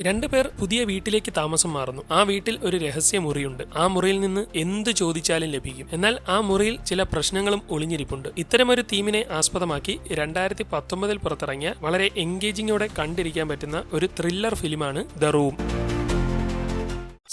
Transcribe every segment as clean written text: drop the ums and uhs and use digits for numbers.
രണ്ടുപേർ പുതിയ വീട്ടിലേക്ക് താമസം മാറുന്നു. ആ വീട്ടിൽ ഒരു രഹസ്യ മുറിയുണ്ട്. ആ മുറിയിൽ നിന്ന് എന്ത് ചോദിച്ചാലും ലഭിക്കും. എന്നാൽ ആ മുറിയിൽ ചില പ്രശ്നങ്ങളും ഒളിഞ്ഞിരിപ്പുണ്ട്. ഇത്തരമൊരു തീമിനെ ആസ്പദമാക്കി 2019 പുറത്തിറങ്ങിയ വളരെ എൻഗേജിങ്ങോടെ കണ്ടിരിക്കാൻ പറ്റുന്ന ഒരു ത്രില്ലർ ഫിലിമാണ് ദ റൂം.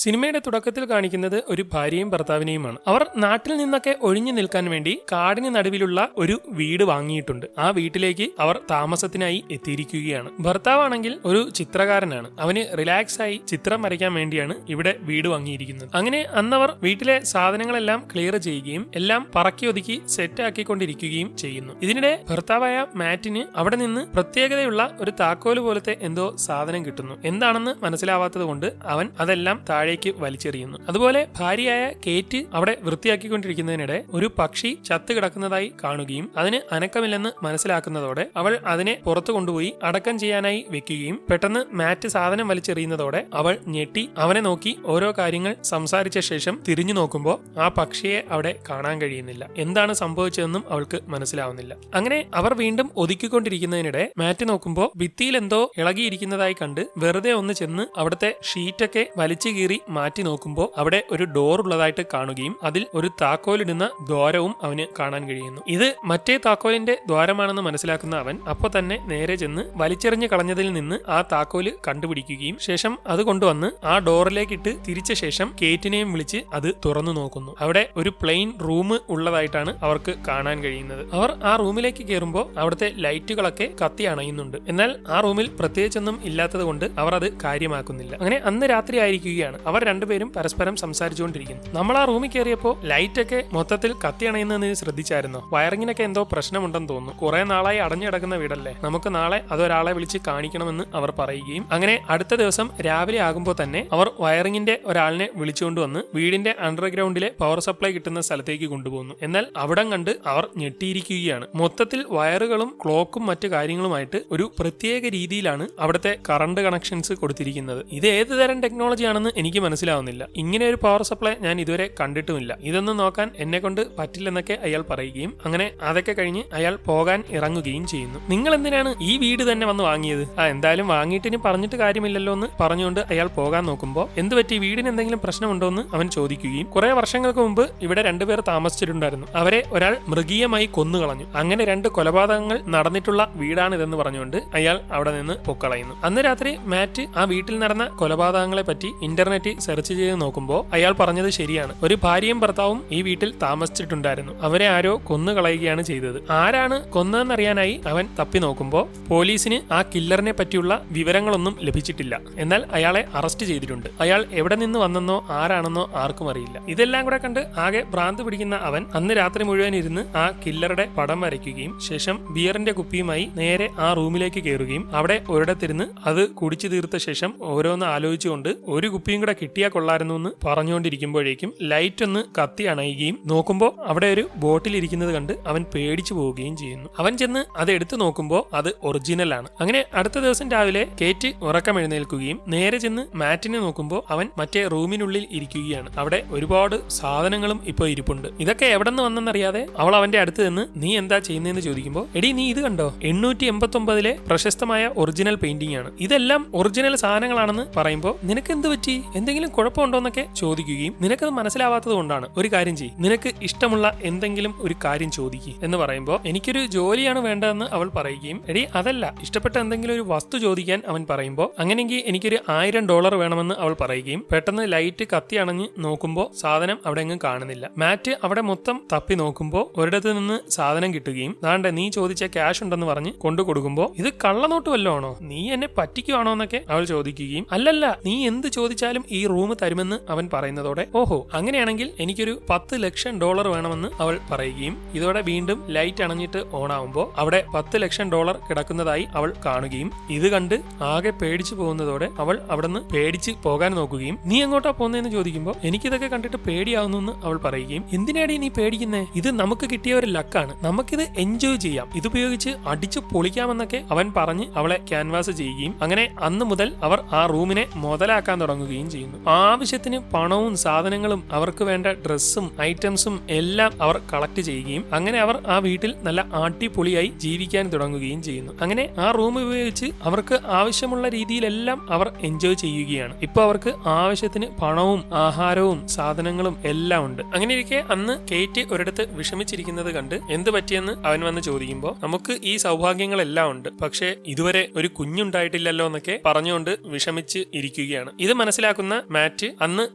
സിനിമയുടെ തുടക്കത്തിൽ കാണിക്കുന്നത് ഒരു ഭാര്യയും ഭർത്താവിനെയുമാണ്. അവർ നാട്ടിൽ നിന്നൊക്കെ ഒഴിഞ്ഞു നിൽക്കാൻ വേണ്ടി കാടിന് നടുവിലുള്ള ഒരു വീട് വാങ്ങിയിട്ടുണ്ട്. ആ വീട്ടിലേക്ക് അവർ താമസത്തിനായി എത്തിയിരിക്കുകയാണ്. ഭർത്താവാണെങ്കിൽ ഒരു ചിത്രകാരനാണ്. അവന് റിലാക്സ് ആയി ചിത്രം വരയ്ക്കാൻ വേണ്ടിയാണ് ഇവിടെ വീട് വാങ്ങിയിരിക്കുന്നത്. അങ്ങനെ അന്നവർ വീട്ടിലെ സാധനങ്ങളെല്ലാം ക്ലിയർ ചെയ്യുകയും എല്ലാം പറക്കി ഒതുക്കി സെറ്റ് ആക്കിക്കൊണ്ടിരിക്കുകയും ചെയ്യുന്നു. ഇതിനിടെ ഭർത്താവായ മാറ്റിന് അവിടെ നിന്ന് പ്രത്യേകതയുള്ള ഒരു താക്കോല് പോലത്തെ എന്തോ സാധനം കിട്ടുന്നു. എന്താണെന്ന് മനസ്സിലാവാത്തത് കൊണ്ട് അവൻ അതെല്ലാം താഴേക്ക് വലിച്ചെറിയുന്നു. അതുപോലെ ഭാര്യയായ കേറ്റ് അവിടെ വൃത്തിയാക്കിക്കൊണ്ടിരിക്കുന്നതിനിടെ ഒരു പക്ഷി ചത്തു കിടക്കുന്നതായി കാണുകയും അതിന് അനക്കമില്ലെന്ന് മനസ്സിലാക്കുന്നതോടെ അവൾ അതിനെ പുറത്തു കൊണ്ടുപോയി അടക്കം ചെയ്യാനായി വെക്കുകയും പെട്ടെന്ന് മാറ്റ് സാധനം വലിച്ചെറിയുന്നതോടെ അവൾ ഞെട്ടി അവനെ നോക്കി ഓരോ കാര്യങ്ങൾ സംസാരിച്ച ശേഷം തിരിഞ്ഞു നോക്കുമ്പോൾ ആ പക്ഷിയെ അവിടെ കാണാൻ കഴിയുന്നില്ല. എന്താണ് സംഭവിച്ചതെന്നും അവൾക്ക് മനസ്സിലാവുന്നില്ല. അങ്ങനെ അവർ വീണ്ടും ഒതുക്കിക്കൊണ്ടിരിക്കുന്നതിനിടെ മാറ്റ് നോക്കുമ്പോൾ ഭിത്തിയിൽ എന്തോ ഇളകിയിരിക്കുന്നതായി കണ്ട് വെറുതെ ഒന്ന് ചെന്ന് അവിടുത്തെ ഷീറ്റൊക്കെ വലിച്ചു കീറി മാറ്റി നോക്കുമ്പോൾ അവിടെ ഒരു ഡോർ ഉള്ളതായിട്ട് കാണുകയും അതിൽ ഒരു താക്കോലിടുന്ന ദ്വാരവും അവന് കാണാൻ കഴിയുന്നു. ഇത് മറ്റേ താക്കോലിന്റെ ദ്വാരമാണെന്ന് മനസ്സിലാക്കുന്ന അവൻ അപ്പോൾ തന്നെ നേരെ ചെന്ന് വലിച്ചെറിഞ്ഞ് കളഞ്ഞതിൽ നിന്ന് ആ താക്കോല് കണ്ടുപിടിക്കുകയും ശേഷം അത് കൊണ്ടുവന്ന് ആ ഡോറിലേക്ക് ഇട്ട് തിരിച്ച ശേഷം കേറ്റിനെയും വിളിച്ച് അത് തുറന്നു നോക്കുന്നു. അവിടെ ഒരു പ്ലെയിൻ റൂം ഉള്ളതായിട്ടാണ് അവർക്ക് കാണാൻ കഴിയുന്നത്. അവർ ആ റൂമിലേക്ക് കയറുമ്പോൾ അവിടുത്തെ ലൈറ്റുകളൊക്കെ കത്തി അണയുന്നുണ്ട്. എന്നാൽ ആ റൂമിൽ പ്രത്യേകിച്ചൊന്നും ഇല്ലാത്തത് കൊണ്ട് അവർ അത് കാര്യമാക്കുന്നില്ല. അങ്ങനെ അന്ന് രാത്രി ആയിരിക്കുകയാണ്. അവർ രണ്ടുപേരും പരസ്പരം സംസാരിച്ചുകൊണ്ടിരിക്കുന്നു. നമ്മൾ ആ റൂമിൽ കയറിയപ്പോൾ ലൈറ്റ് ഒക്കെ മൊത്തത്തിൽ കത്തി അണയുന്നതിന് ശ്രദ്ധിച്ചായിരുന്നോ? വയറിങ്ങിനൊക്കെ എന്തോ പ്രശ്നമുണ്ടെന്ന് തോന്നുന്നു. കുറെ നാളായി അടഞ്ഞു കിടക്കുന്ന വീടല്ലേ, നമുക്ക് നാളെ അതൊരാളെ വിളിച്ച് കാണിക്കണമെന്ന് അവർ പറയുകയും അങ്ങനെ അടുത്ത ദിവസം രാവിലെ ആകുമ്പോൾ തന്നെ അവർ വയറിങ്ങിന്റെ ഒരാളിനെ വിളിച്ചുകൊണ്ടുവന്ന് വീടിന്റെ അണ്ടർഗ്രൗണ്ടിലെ പവർ സപ്ലൈ കിട്ടുന്ന സ്ഥലത്തേക്ക് കൊണ്ടുപോകുന്നു. എന്നാൽ അവിടം കണ്ട് അവർ ഞെട്ടിയിരിക്കുകയാണ്. മൊത്തത്തിൽ വയറുകളും ക്ലോക്കും മറ്റു കാര്യങ്ങളുമായിട്ട് ഒരു പ്രത്യേക രീതിയിലാണ് അവിടുത്തെ കറണ്ട് കണക്ഷൻസ് കൊടുത്തിരിക്കുന്നത്. ഇത് ഏത് തരം ടെക്നോളജി ആണെന്ന് എനിക്ക് മനസ്സിലാവുന്നില്ല. ഇങ്ങനെ ഒരു പവർ സപ്ലൈ ഞാൻ ഇതുവരെ കണ്ടിട്ടുമില്ല. ഇതൊന്നും നോക്കാൻ എന്നെ കൊണ്ട് പറ്റില്ലെന്നൊക്കെ അയാൾ പറയുകയും അങ്ങനെ അതൊക്കെ കഴിഞ്ഞ് അയാൾ പോകാൻ ഇറങ്ങുകയും ചെയ്യുന്നു. നിങ്ങൾ എന്തിനാണ് ഈ വീട് തന്നെ വന്ന് വാങ്ങിയത്? എന്തായാലും വാങ്ങിയിട്ട് ഇനി പറഞ്ഞിട്ട് കാര്യമില്ലല്ലോ എന്ന് പറഞ്ഞുകൊണ്ട് അയാൾ പോകാൻ നോക്കുമ്പോൾ എന്ത് പറ്റി, വീടിന് എന്തെങ്കിലും പ്രശ്നമുണ്ടോ എന്ന് അവൻ ചോദിക്കുകയും കുറെ വർഷങ്ങൾക്ക് മുമ്പ് ഇവിടെ രണ്ടുപേർ താമസിച്ചിട്ടുണ്ടായിരുന്നു. അവരെ ഒരാൾ മൃഗീയമായി കൊന്നുകളഞ്ഞു. അങ്ങനെ 2 കൊലപാതകങ്ങൾ നടന്നിട്ടുള്ള വീടാണിതെന്ന് പറഞ്ഞുകൊണ്ട് അയാൾ അവിടെ നിന്ന് പൊക്കളയുന്നു. അന്ന് രാത്രി മാറ്റ് ആ വീട്ടിൽ നടന്ന കൊലപാതകങ്ങളെ പറ്റി ഇന്റർനെറ്റിൽ സെർച്ച് ചെയ്ത് നോക്കുമ്പോൾ അയാൾ പറഞ്ഞത് ശരിയാണ്. ഒരു ഭാര്യയും ഭർത്താവും ഈ വീട്ടിൽ താമസിച്ചിട്ടുണ്ടായിരുന്നു. അവരെ ആരോ കൊന്നുകളയുകയാണ് ചെയ്തത്. ആരാണ് കൊന്നതെന്നറിയാനായി അവൻ തപ്പി നോക്കുമ്പോൾ പോലീസിന് ആ കില്ലറിനെ പറ്റിയുള്ള വിവരങ്ങളൊന്നും ലഭിച്ചിട്ടില്ല. എന്നാൽ അയാളെ അറസ്റ്റ് ചെയ്തിട്ടുണ്ട്. അയാൾ എവിടെ നിന്ന് വന്നെന്നോ ആരാണെന്നോ ആർക്കും അറിയില്ല. ഇതെല്ലാം കൂടെ കണ്ട് ആകെ ഭ്രാന്ത് പിടിക്കുന്ന അവൻ അന്ന് രാത്രി മുഴുവൻ ഇരുന്ന് ആ കില്ലറുടെ പടം വരയ്ക്കുകയും ശേഷം ബിയറിന്റെ കുപ്പിയുമായി നേരെ ആ റൂമിലേക്ക് കയറുകയും അവിടെ ഒരിടത്തിരുന്ന് അത് കുടിച്ചു തീർത്ത ശേഷം ഓരോന്ന് ആലോചിച്ചുകൊണ്ട് ഒരു കുപ്പിയും കൂടെ കിട്ടിയാൽ കൊള്ളായിരുന്നു എന്ന് പറഞ്ഞുകൊണ്ടിരിക്കുമ്പോഴേക്കും ലൈറ്റ് ഒന്ന് കത്തി അണയുകയും നോക്കുമ്പോൾ അവിടെ ഒരു ബോട്ടിൽ ഇരിക്കുന്നത് കണ്ട് അവൻ പേടിച്ചു പോവുകയും ചെയ്യുന്നു. അവൻ ചെന്ന് അത് എടുത്തു നോക്കുമ്പോൾ അത് ഒറിജിനൽ ആണ്. അങ്ങനെ അടുത്ത ദിവസം രാവിലെ കേറ്റ് ഉറക്കം എഴുന്നേൽക്കുകയും നേരെ ചെന്ന് മാറ്റിനെ നോക്കുമ്പോൾ അവൻ മറ്റേ റൂമിനുള്ളിൽ ഇരിക്കുകയാണ്. അവിടെ ഒരുപാട് സാധനങ്ങളും ഇപ്പോൾ ഇരിപ്പുണ്ട്. ഇതൊക്കെ എവിടെ നിന്ന് വന്നെന്നറിയാതെ അവൾ അവന്റെ അടുത്ത് നിന്ന് നീ എന്താ ചെയ്യുന്നതെന്ന് ചോദിക്കുമ്പോൾ എടി നീ ഇത് കണ്ടോ, 889 പ്രശസ്തമായ ഒറിജിനൽ പെയിന്റിംഗ് ആണ്, ഇതെല്ലാം ഒറിജിനൽ സാധനങ്ങളാണെന്ന് പറയുമ്പോൾ നിനക്ക് എന്ത് പറ്റി, എന്തെങ്കിലും കുഴപ്പമുണ്ടോന്നൊക്കെ ചോദിക്കുകയും നിനക്കത് മനസ്സിലാവാത്തത് കൊണ്ടാണ് ഒരു കാര്യം ചെയ്യ്, നിനക്ക് ഇഷ്ടമുള്ള എന്തെങ്കിലും ഒരു കാര്യം ചോദിക്കുക എന്ന് പറയുമ്പോൾ എനിക്കൊരു ജോലിയാണ് വേണ്ടതെന്ന് അവൾ പറയുകയും എടി അതല്ല, ഇഷ്ടപ്പെട്ട എന്തെങ്കിലും ഒരു വസ്തു ചോദിക്കാൻ അവൻ പറയുമ്പോൾ അങ്ങനെയെങ്കിൽ എനിക്കൊരു $1000 വേണമെന്ന് അവൾ പറയുകയും പെട്ടെന്ന് ലൈറ്റ് കത്തി അണഞ്ഞ് നോക്കുമ്പോൾ സാധനം അവിടെ എങ്ങും കാണുന്നില്ല. മാറ്റ് അവിടെ മൊത്തം തപ്പി നോക്കുമ്പോൾ ഒരിടത്ത് നിന്ന് സാധനം കിട്ടുകയും ദാണ്ടെ നീ ചോദിച്ച ക്യാഷ് ഉണ്ടെന്ന് പറഞ്ഞ് കൊണ്ടു കൊടുക്കുമ്പോൾ ഇത് കള്ളനോട്ട് വല്ലോ ആണോ, നീ എന്നെ പറ്റിക്കുവാണോ എന്നൊക്കെ അവൾ ചോദിക്കുകയും അല്ലല്ല നീ എന്ത് ചോദിച്ചാലും ഈ റൂം തരുമെന്ന് അവൻ പറയുന്നതോടെ ഓഹോ അങ്ങനെയാണെങ്കിൽ എനിക്കൊരു $10 ലക്ഷം വേണമെന്ന് അവൾ പറയുകയും ഇതോടെ വീണ്ടും ലൈറ്റ് അണഞ്ഞിട്ട് ഓൺ ആവുമ്പോൾ അവിടെ $10 ലക്ഷം കിടക്കുന്നതായി അവൾ കാണുകയും ഇത് കണ്ട് ആകെ പേടിച്ചു പോകുന്നതോടെ അവൾ അവിടുന്ന് പേടിച്ച് പോകാൻ നോക്കുകയും നീ എങ്ങോട്ടാ പോകുന്നതെന്ന് ചോദിക്കുമ്പോൾ എനിക്കിതൊക്കെ കണ്ടിട്ട് പേടിയാവുന്നു എന്ന് അവൾ പറയുകയും എന്തിനാടി നീ പേടിക്കുന്നേ, ഇത് നമുക്ക് കിട്ടിയ ഒരു ലക്കാണ്, നമുക്കിത് എൻജോയ് ചെയ്യാം, ഇതുപയോഗിച്ച് അടിച്ചു പൊളിക്കാമെന്നൊക്കെ അവൻ പറഞ്ഞ് അവളെ ക്യാൻവാസ് ചെയ്യുകയും അങ്ങനെ അന്ന് മുതൽ അവർ ആ റൂമിനെ മുതലാക്കാൻ തുടങ്ങുകയും ചെയ്യും. ചെയ്യുന്നു. ആവശ്യത്തിന് പണവും സാധനങ്ങളും അവർക്ക് വേണ്ട ഡ്രസ്സും ഐറ്റംസും എല്ലാം അവർ കളക്ട് ചെയ്യുകയും അങ്ങനെ അവർ ആ വീട്ടിൽ നല്ല അടിപൊളിയായി ജീവിക്കാൻ തുടങ്ങുകയും ചെയ്യുന്നു. അങ്ങനെ ആ റൂം ഉപയോഗിച്ച് അവർക്ക് ആവശ്യമുള്ള രീതിയിലെല്ലാം അവർ എൻജോയ് ചെയ്യുകയാണ്. ഇപ്പൊ അവർക്ക് ആവശ്യത്തിന് പണവും ആഹാരവും സാധനങ്ങളും എല്ലാം ഉണ്ട്. അങ്ങനെ ഇരിക്കെ അന്ന് കേറ്റ് ഒരിടത്ത് വിഷമിച്ചിരിക്കുന്നത് കണ്ട് എന്ത് പറ്റിയെന്ന് അവൻ വന്ന് ചോദിക്കുമ്പോൾ നമുക്ക് ഈ സൗഭാഗ്യങ്ങളെല്ലാം ഉണ്ട്, പക്ഷെ ഇതുവരെ ഒരു കുഞ്ഞുണ്ടായിട്ടില്ലല്ലോ എന്നൊക്കെ പറഞ്ഞുകൊണ്ട് വിഷമിച്ച് ഇരിക്കുകയാണ്. ഇത് മനസ്സിലാക്കുന്ന മാറ്റ് അന്ന്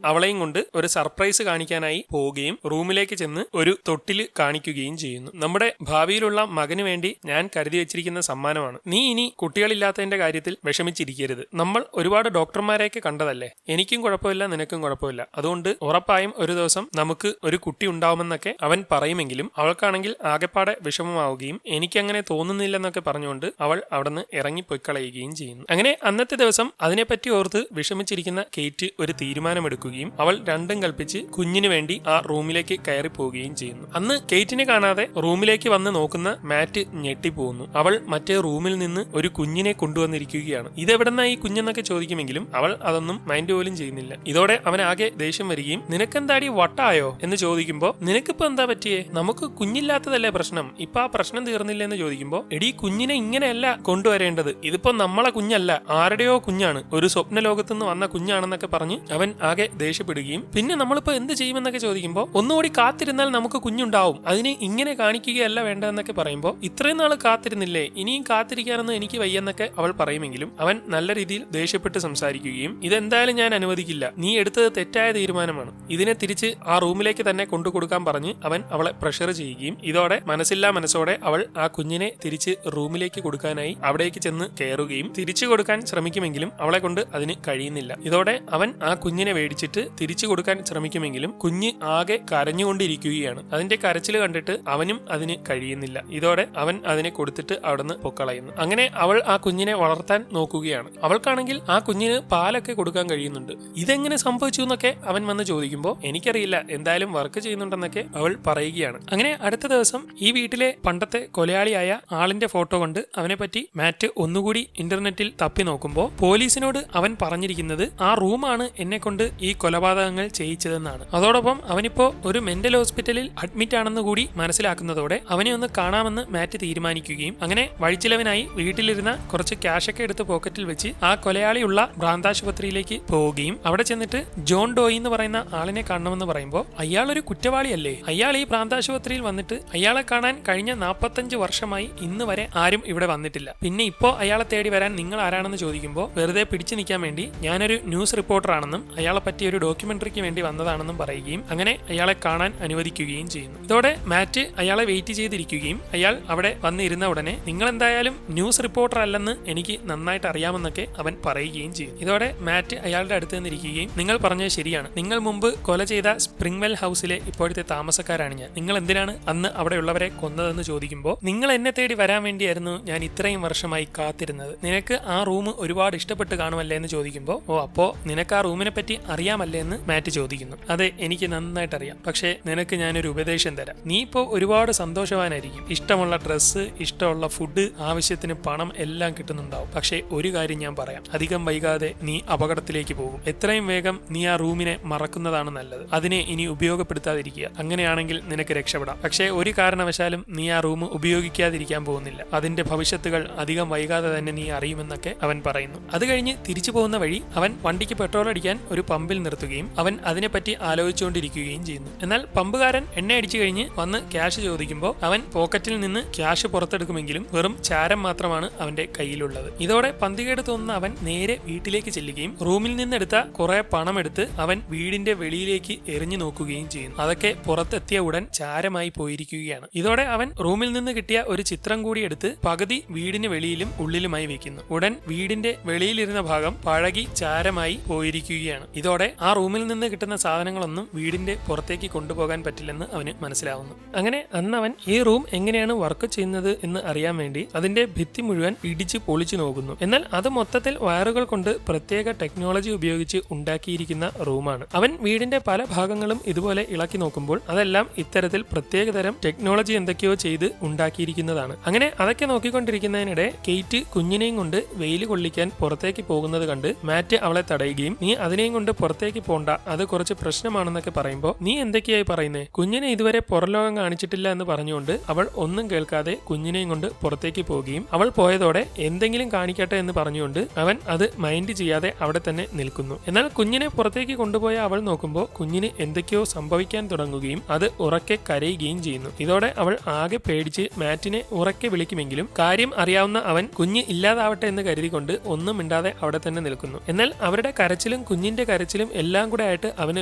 അവളെയും കൊണ്ട് ഒരു സർപ്രൈസ് കാണിക്കാനായി പോവുകയും റൂമിലേക്ക് ചെന്ന് ഒരു തൊട്ടില് കാണിക്കുകയും ചെയ്യുന്നു. നമ്മുടെ ഭാവിയിലുള്ള മകന് വേണ്ടി ഞാൻ കരുതി വെച്ചിരിക്കുന്ന സമ്മാനമാണ്. നീ ഇനി കുട്ടികളില്ലാത്തതിന്റെ കാര്യത്തിൽ വിഷമിച്ചിരിക്കരുത്. നമ്മൾ ഒരുപാട് ഡോക്ടർമാരെയൊക്കെ കണ്ടതല്ലേ, എനിക്കും കുഴപ്പമില്ല നിനക്കും കുഴപ്പമില്ല, അതുകൊണ്ട് ഉറപ്പായും ഒരു ദിവസം നമുക്ക് ഒരു കുട്ടി ഉണ്ടാവുമെന്നൊക്കെ അവൻ പറയുമെങ്കിലും അവൾക്കാണെങ്കിൽ ആകെപ്പാടെ വിഷമമാവുകയും എനിക്കങ്ങനെ തോന്നുന്നില്ലെന്നൊക്കെ പറഞ്ഞുകൊണ്ട് അവൾ അവിടുന്ന് ഇറങ്ങിപ്പോയിക്കളയുകയും ചെയ്യുന്നു. അങ്ങനെ അന്നത്തെ ദിവസം അതിനെപ്പറ്റി ഓർത്ത് വിഷമിച്ചിരിക്കുന്ന കേറ്റ് ഒരു തീരുമാനമെടുക്കുകയും അവൾ രണ്ടും കൽപ്പിച്ച് കുഞ്ഞിനു വേണ്ടി ആ റൂമിലേക്ക് കയറി പോവുകയും ചെയ്യുന്നു. അന്ന് കേറ്റിനെ കാണാതെ റൂമിലേക്ക് വന്ന് നോക്കുന്ന മാറ്റ് ഞെട്ടിപ്പോകുന്നു. അവൾ മറ്റേ റൂമിൽ നിന്ന് ഒരു കുഞ്ഞിനെ കൊണ്ടുവന്നിരിക്കുകയാണ്. ഇതെവിടെന്നാ ഈ കുഞ്ഞെന്നൊക്കെ ചോദിക്കുമെങ്കിലും അവൾ അതൊന്നും മൈൻഡ് പോലും ചെയ്യുന്നില്ല. ഇതോടെ അവനാകെ ദേഷ്യം വരികയും നിനക്കെന്താടി വട്ടായോ എന്ന് ചോദിക്കുമ്പോ നിനക്കിപ്പോ എന്താ പറ്റിയേ, നമുക്ക് കുഞ്ഞില്ലാത്തതല്ലേ പ്രശ്നം, ഇപ്പൊ ആ പ്രശ്നം തീർന്നില്ല എന്ന് ചോദിക്കുമ്പോ എടി കുഞ്ഞിനെ ഇങ്ങനെയല്ല കൊണ്ടുവരേണ്ടത്, ഇതിപ്പോ നമ്മളെ കുഞ്ഞല്ല ആരുടെയോ കുഞ്ഞാണ്, ഒരു സ്വപ്ന ലോകത്തുനിന്ന് വന്ന കുഞ്ഞാണെന്നൊക്കെ പറഞ്ഞ് അവൻ ആകെ ദേഷ്യപ്പെടുകയും പിന്നെ നമ്മളിപ്പോ എന്ത് ചെയ്യുമെന്നൊക്കെ ചോദിക്കുമ്പോൾ ഒന്നുകൂടി കാത്തിരുന്നാൽ നമുക്ക് കുഞ്ഞുണ്ടാവും, അതിന് ഇങ്ങനെ കാണിക്കുകയല്ല വേണ്ടതെന്നൊക്കെ പറയുമ്പോൾ ഇത്രയും നാൾ കാത്തിരുന്നില്ലേ, ഇനിയും കാത്തിരിക്കാനൊന്നും എനിക്ക് വയ്യെന്നൊക്കെ അവൾ പറയുമെങ്കിലും അവൻ നല്ല രീതിയിൽ ദേഷ്യപ്പെട്ട് സംസാരിക്കുകയും ഇതെന്തായാലും ഞാൻ അനുവദിക്കില്ല, നീ എടുത്തത് തെറ്റായ തീരുമാനമാണ്, ഇതിനെ തിരിച്ച് ആ റൂമിലേക്ക് തന്നെ കൊണ്ടുകൊടുക്കാൻ പറഞ്ഞ് അവൻ അവളെ പ്രഷർ ചെയ്യുകയും ഇതോടെ മനസ്സില്ലാ മനസ്സോടെ അവൾ ആ കുഞ്ഞിനെ തിരിച്ച് റൂമിലേക്ക് കൊടുക്കാനായി അവിടേക്ക് ചെന്ന് കയറുകയും തിരിച്ചു കൊടുക്കാൻ ശ്രമിക്കുമെങ്കിലും അവളെ കൊണ്ട് അതിന് കഴിയുന്നില്ല. ഇതോടെ അവൻ ആ കുഞ്ഞിനെ മേടിച്ചിട്ട് തിരിച്ചു കൊടുക്കാൻ ശ്രമിക്കുമെങ്കിലും കുഞ്ഞ് ആകെ കരഞ്ഞുകൊണ്ടിരിക്കുകയാണ്. അതിന്റെ കരച്ചിൽ കണ്ടിട്ട് അവനും അതിന് കഴിയുന്നില്ല. ഇതോടെ അവൻ അതിനെ കൊടുത്തിട്ട് അവിടുന്ന് പൊക്കളയുന്നു. അങ്ങനെ അവൾ ആ കുഞ്ഞിനെ വളർത്താൻ നോക്കുകയാണ്. അവൾക്കാണെങ്കിൽ ആ കുഞ്ഞിന് പാലൊക്കെ കൊടുക്കാൻ കഴിയുന്നുണ്ട്. ഇതെങ്ങനെ സംഭവിച്ചു എന്നൊക്കെ അവൻ വന്ന് ചോദിക്കുമ്പോൾ എനിക്കറിയില്ല, എന്തായാലും വർക്ക് ചെയ്യുന്നുണ്ടെന്നൊക്കെ അവൾ പറയുകയാണ്. അങ്ങനെ അടുത്ത ദിവസം ഈ വീട്ടിലെ പണ്ടത്തെ കൊലയാളിയായ ആളിന്റെ ഫോട്ടോ കൊണ്ട് അവനെ പറ്റി മാറ്റ് ഒന്നുകൂടി ഇന്റർനെറ്റിൽ തപ്പി നോക്കുമ്പോൾ പോലീസിനോട് അവൻ പറഞ്ഞിരിക്കുന്നത് ആ റൂമാണ് എന്നെ കൊണ്ട് ഈ കൊലപാതകങ്ങൾ ചെയ്യിച്ചതെന്നാണ്. അതോടൊപ്പം അവനിപ്പോ ഒരു മെന്റൽ ഹോസ്പിറ്റലിൽ അഡ്മിറ്റ് ആണെന്ന് കൂടി മനസ്സിലാക്കുന്നതോടെ അവനെ ഒന്ന് കാണാമെന്ന് മാറ്റ് തീരുമാനിക്കുകയും അങ്ങനെ വഴിച്ചിലവിനായി വീട്ടിലിരുന്ന കുറച്ച് ക്യാഷൊക്കെ എടുത്ത് പോക്കറ്റിൽ വെച്ച് ആ കൊലയാളിയുള്ള ഭ്രാന്താശുപത്രിയിലേക്ക് പോവുകയും അവിടെ ചെന്നിട്ട് ജോൺ ഡോയി എന്ന് പറയുന്ന ആളിനെ കാണണമെന്ന് പറയുമ്പോൾ അയാൾ ഒരു കുറ്റവാളിയല്ലേ, അയാൾ ഈ ഭ്രാന്താശുപത്രിയിൽ വന്നിട്ട് അയാളെ കാണാൻ കഴിഞ്ഞ 45 വർഷമായി ഇന്ന് വരെ ആരും ഇവിടെ വന്നിട്ടില്ല, പിന്നെ ഇപ്പോ അയാളെ തേടി വരാൻ നിങ്ങൾ ആരാണെന്ന് ചോദിക്കുമ്പോൾ വെറുതെ പിടിച്ചു നിൽക്കാൻ വേണ്ടി ഞാനൊരു ന്യൂസ് റിപ്പോർട്ടർ ആണെന്നും അയാളെ പറ്റി ഒരു ഡോക്യുമെന്ററിക്ക് വേണ്ടി വന്നതാണെന്നും പറയുകയും അങ്ങനെ അയാളെ കാണാൻ അനുവദിക്കുകയും ചെയ്യുന്നു. ഇതോടെ മാറ്റ് അയാളെ വെയിറ്റ് ചെയ്തിരിക്കുകയും അയാൾ അവിടെ വന്നിരുന്ന ഉടനെ നിങ്ങൾ എന്തായാലും ന്യൂസ് റിപ്പോർട്ടർ അല്ലെന്ന് എനിക്ക് നന്നായിട്ട് അറിയാമെന്നൊക്കെ അവൻ പറയുകയും ചെയ്യും. ഇതോടെ മാറ്റ് അയാളുടെ അടുത്ത് നിന്നിരിക്കുകയും നിങ്ങൾ പറഞ്ഞത് ശരിയാണ്, നിങ്ങൾ മുമ്പ് കൊല ചെയ്ത സ്പ്രിംഗ്വെൽ ഹൗസിലെ ഇപ്പോഴത്തെ താമസക്കാരാണ് ഞാൻ, നിങ്ങൾ എന്തിനാണ് അന്ന് അവിടെയുള്ളവരെ കൊന്നതെന്ന് ചോദിക്കുമ്പോൾ നിങ്ങൾ എന്നെ തേടി വരാൻ വേണ്ടിയായിരുന്നു ഞാൻ ഇത്രയും വർഷമായി കാത്തിരുന്നത്, നിനക്ക് ആ റൂം ഒരുപാട് ഇഷ്ടപ്പെട്ട് കാണുമല്ലേ എന്ന് ചോദിക്കുമ്പോൾ ഓ അപ്പോ നിനക്ക് ആ റൂമിനെ പറ്റി അറിയാമല്ലേ എന്ന് മാറ്റ് ചോദിക്കുന്നു. അതെ എനിക്ക് നന്നായിട്ട് അറിയാം, പക്ഷേ നിനക്ക് ഞാനൊരു ഉപദേശം തരാം, നീ ഇപ്പോ ഒരുപാട് സന്തോഷവാനായിരിക്കും, ഇഷ്ടമുള്ള ഡ്രസ്സ് ഇഷ്ടമുള്ള ഫുഡ് ആവശ്യത്തിന് പണം എല്ലാം കിട്ടുന്നുണ്ടാവും, പക്ഷേ ഒരു കാര്യം ഞാൻ പറയാം, അധികം വൈകാതെ നീ അപകടത്തിലേക്ക് പോകും, എത്രയും വേഗം നീ ആ റൂമിനെ മറക്കുന്നതാണ് നല്ലത്, അതിനെ ഇനി ഉപയോഗപ്പെടുത്താതിരിക്കുക, അങ്ങനെയാണെങ്കിൽ നിനക്ക് രക്ഷപ്പെടാം, പക്ഷേ ഒരു കാരണവശാലും നീ ആ റൂം ഉപയോഗിക്കാതിരിക്കാൻ പോകുന്നില്ല, അതിന്റെ ഭവിഷ്യത്തുകൾ അധികം വൈകാതെ തന്നെ നീ അറിയുമെന്നൊക്കെ അവൻ പറയുന്നു. അത് കഴിഞ്ഞ് തിരിച്ചു പോകുന്ന വഴി അവൻ വണ്ടിക്ക് പെട്രോൾ അടിക്കാൻ ഒരു പമ്പിൽ നിർത്തുകയും അവൻ അതിനെപ്പറ്റി ആലോചിച്ചുകൊണ്ടിരിക്കുകയും ചെയ്യുന്നു. എന്നാൽ പമ്പുകാരൻ എണ്ണ അടിച്ചു കഴിഞ്ഞ് വന്ന് ക്യാഷ് ചോദിക്കുമ്പോൾ അവൻ പോക്കറ്റിൽ നിന്ന് ക്യാഷ് പുറത്തെടുക്കുമെങ്കിലും വെറും ചാരം മാത്രമാണ് അവന്റെ കയ്യിലുള്ളത്. ഇതോടെ പന്തികേട് തോന്നുന്ന അവൻ നേരെ വീട്ടിലേക്ക് ചെല്ലുകയും റൂമിൽ നിന്നെടുത്ത കുറെ പണം എടുത്ത് അവൻ വീടിന്റെ വെളിയിലേക്ക് എറിഞ്ഞു നോക്കുകയും ചെയ്യുന്നു. അതൊക്കെ പുറത്തെത്തിയ ഉടൻ ചാരമായി പോയിരിക്കുകയാണ്. ഇതോടെ അവൻ റൂമിൽ നിന്ന് കിട്ടിയ ഒരു ചിത്രം കൂടി എടുത്ത് പകുതി വീടിന് വെളിയിലും ഉള്ളിലുമായി വെക്കുന്നു. ഉടൻ വീടിന്റെ വെളിയിലിരുന്ന ഭാഗം പഴകി ചാരമായി പോയിരിക്കുകയാണ്. ഇതോടെ ആ റൂമിൽ നിന്ന് കിട്ടുന്ന സാധനങ്ങളൊന്നും വീടിന്റെ പുറത്തേക്ക് കൊണ്ടുപോകാൻ പറ്റില്ലെന്ന് അവന് മനസ്സിലാവുന്നു. അങ്ങനെ അന്ന് അവൻ ഈ റൂം എങ്ങനെയാണ് വർക്ക് ചെയ്യുന്നത് എന്ന് അറിയാൻ വേണ്ടി അതിന്റെ ഭിത്തി മുഴുവൻ ഇടിച്ച് പൊളിച്ചു നോക്കുന്നു. എന്നാൽ അത് മൊത്തത്തിൽ വയറുകൾ കൊണ്ട് പ്രത്യേക ടെക്നോളജി ഉപയോഗിച്ച് ഉണ്ടാക്കിയിരിക്കുന്ന റൂമാണ്. അവൻ വീടിന്റെ പല ഭാഗങ്ങളും ഇതുപോലെ ഇളക്കി നോക്കുമ്പോൾ അതെല്ലാം ഇത്തരത്തിൽ പ്രത്യേകതരം ടെക്നോളജി എന്തൊക്കെയോ ചെയ്ത് ഉണ്ടാക്കിയിരിക്കുന്നതാണ്. അങ്ങനെ അതൊക്കെ നോക്കിക്കൊണ്ടിരിക്കുന്നതിനിടെ കേറ്റ് കുഞ്ഞിനെയും കൊണ്ട് വെയിൽ കൊള്ളിക്കാൻ പുറത്തേക്ക് പോകുന്നത് കണ്ട് മാറ്റ് അവളെ തടയുകയും പറയുകയും നീ അതിനെയും കൊണ്ട് പുറത്തേക്ക് പോണ്ട, അത് കുറച്ച് പ്രശ്നമാണെന്നൊക്കെ പറയുമ്പോൾ നീ എന്തൊക്കെയായി പറയുന്നേ, കുഞ്ഞിനെ ഇതുവരെ പുറംലോകം കാണിച്ചിട്ടില്ല എന്ന് പറഞ്ഞുകൊണ്ട് അവൾ ഒന്നും കേൾക്കാതെ കുഞ്ഞിനെയും കൊണ്ട് പുറത്തേക്ക് പോവുകയും അവൾ പോയതോടെ എന്തെങ്കിലും കാണിക്കട്ടെ എന്ന് പറഞ്ഞുകൊണ്ട് അവൻ അത് മൈൻഡ് ചെയ്യാതെ അവിടെ തന്നെ നിൽക്കുന്നു. എന്നാൽ കുഞ്ഞിനെ പുറത്തേക്ക് കൊണ്ടുപോയ അവൾ നോക്കുമ്പോൾ കുഞ്ഞിന് എന്തൊക്കെയോ സംഭവിക്കാൻ തുടങ്ങുകയും അത് ഉറക്കെ കരയുകയും ചെയ്യുന്നു. ഇതോടെ അവൾ ആകെ പേടിച്ച് മാറ്റിനെ ഉറക്കെ വിളിക്കുമെങ്കിലും കാര്യം അറിയാവുന്ന അവൻ കുഞ്ഞ് ഇല്ലാതാവട്ടെ എന്ന് കരുതിക്കൊണ്ട് ഒന്നും മിണ്ടാതെ അവിടെ തന്നെ നിൽക്കുന്നു. എന്നാൽ അവരുടെ കരച്ചിലും കുഞ്ഞിന്റെ കരച്ചിലും എല്ലാം കൂടെ ആയിട്ട് അവന്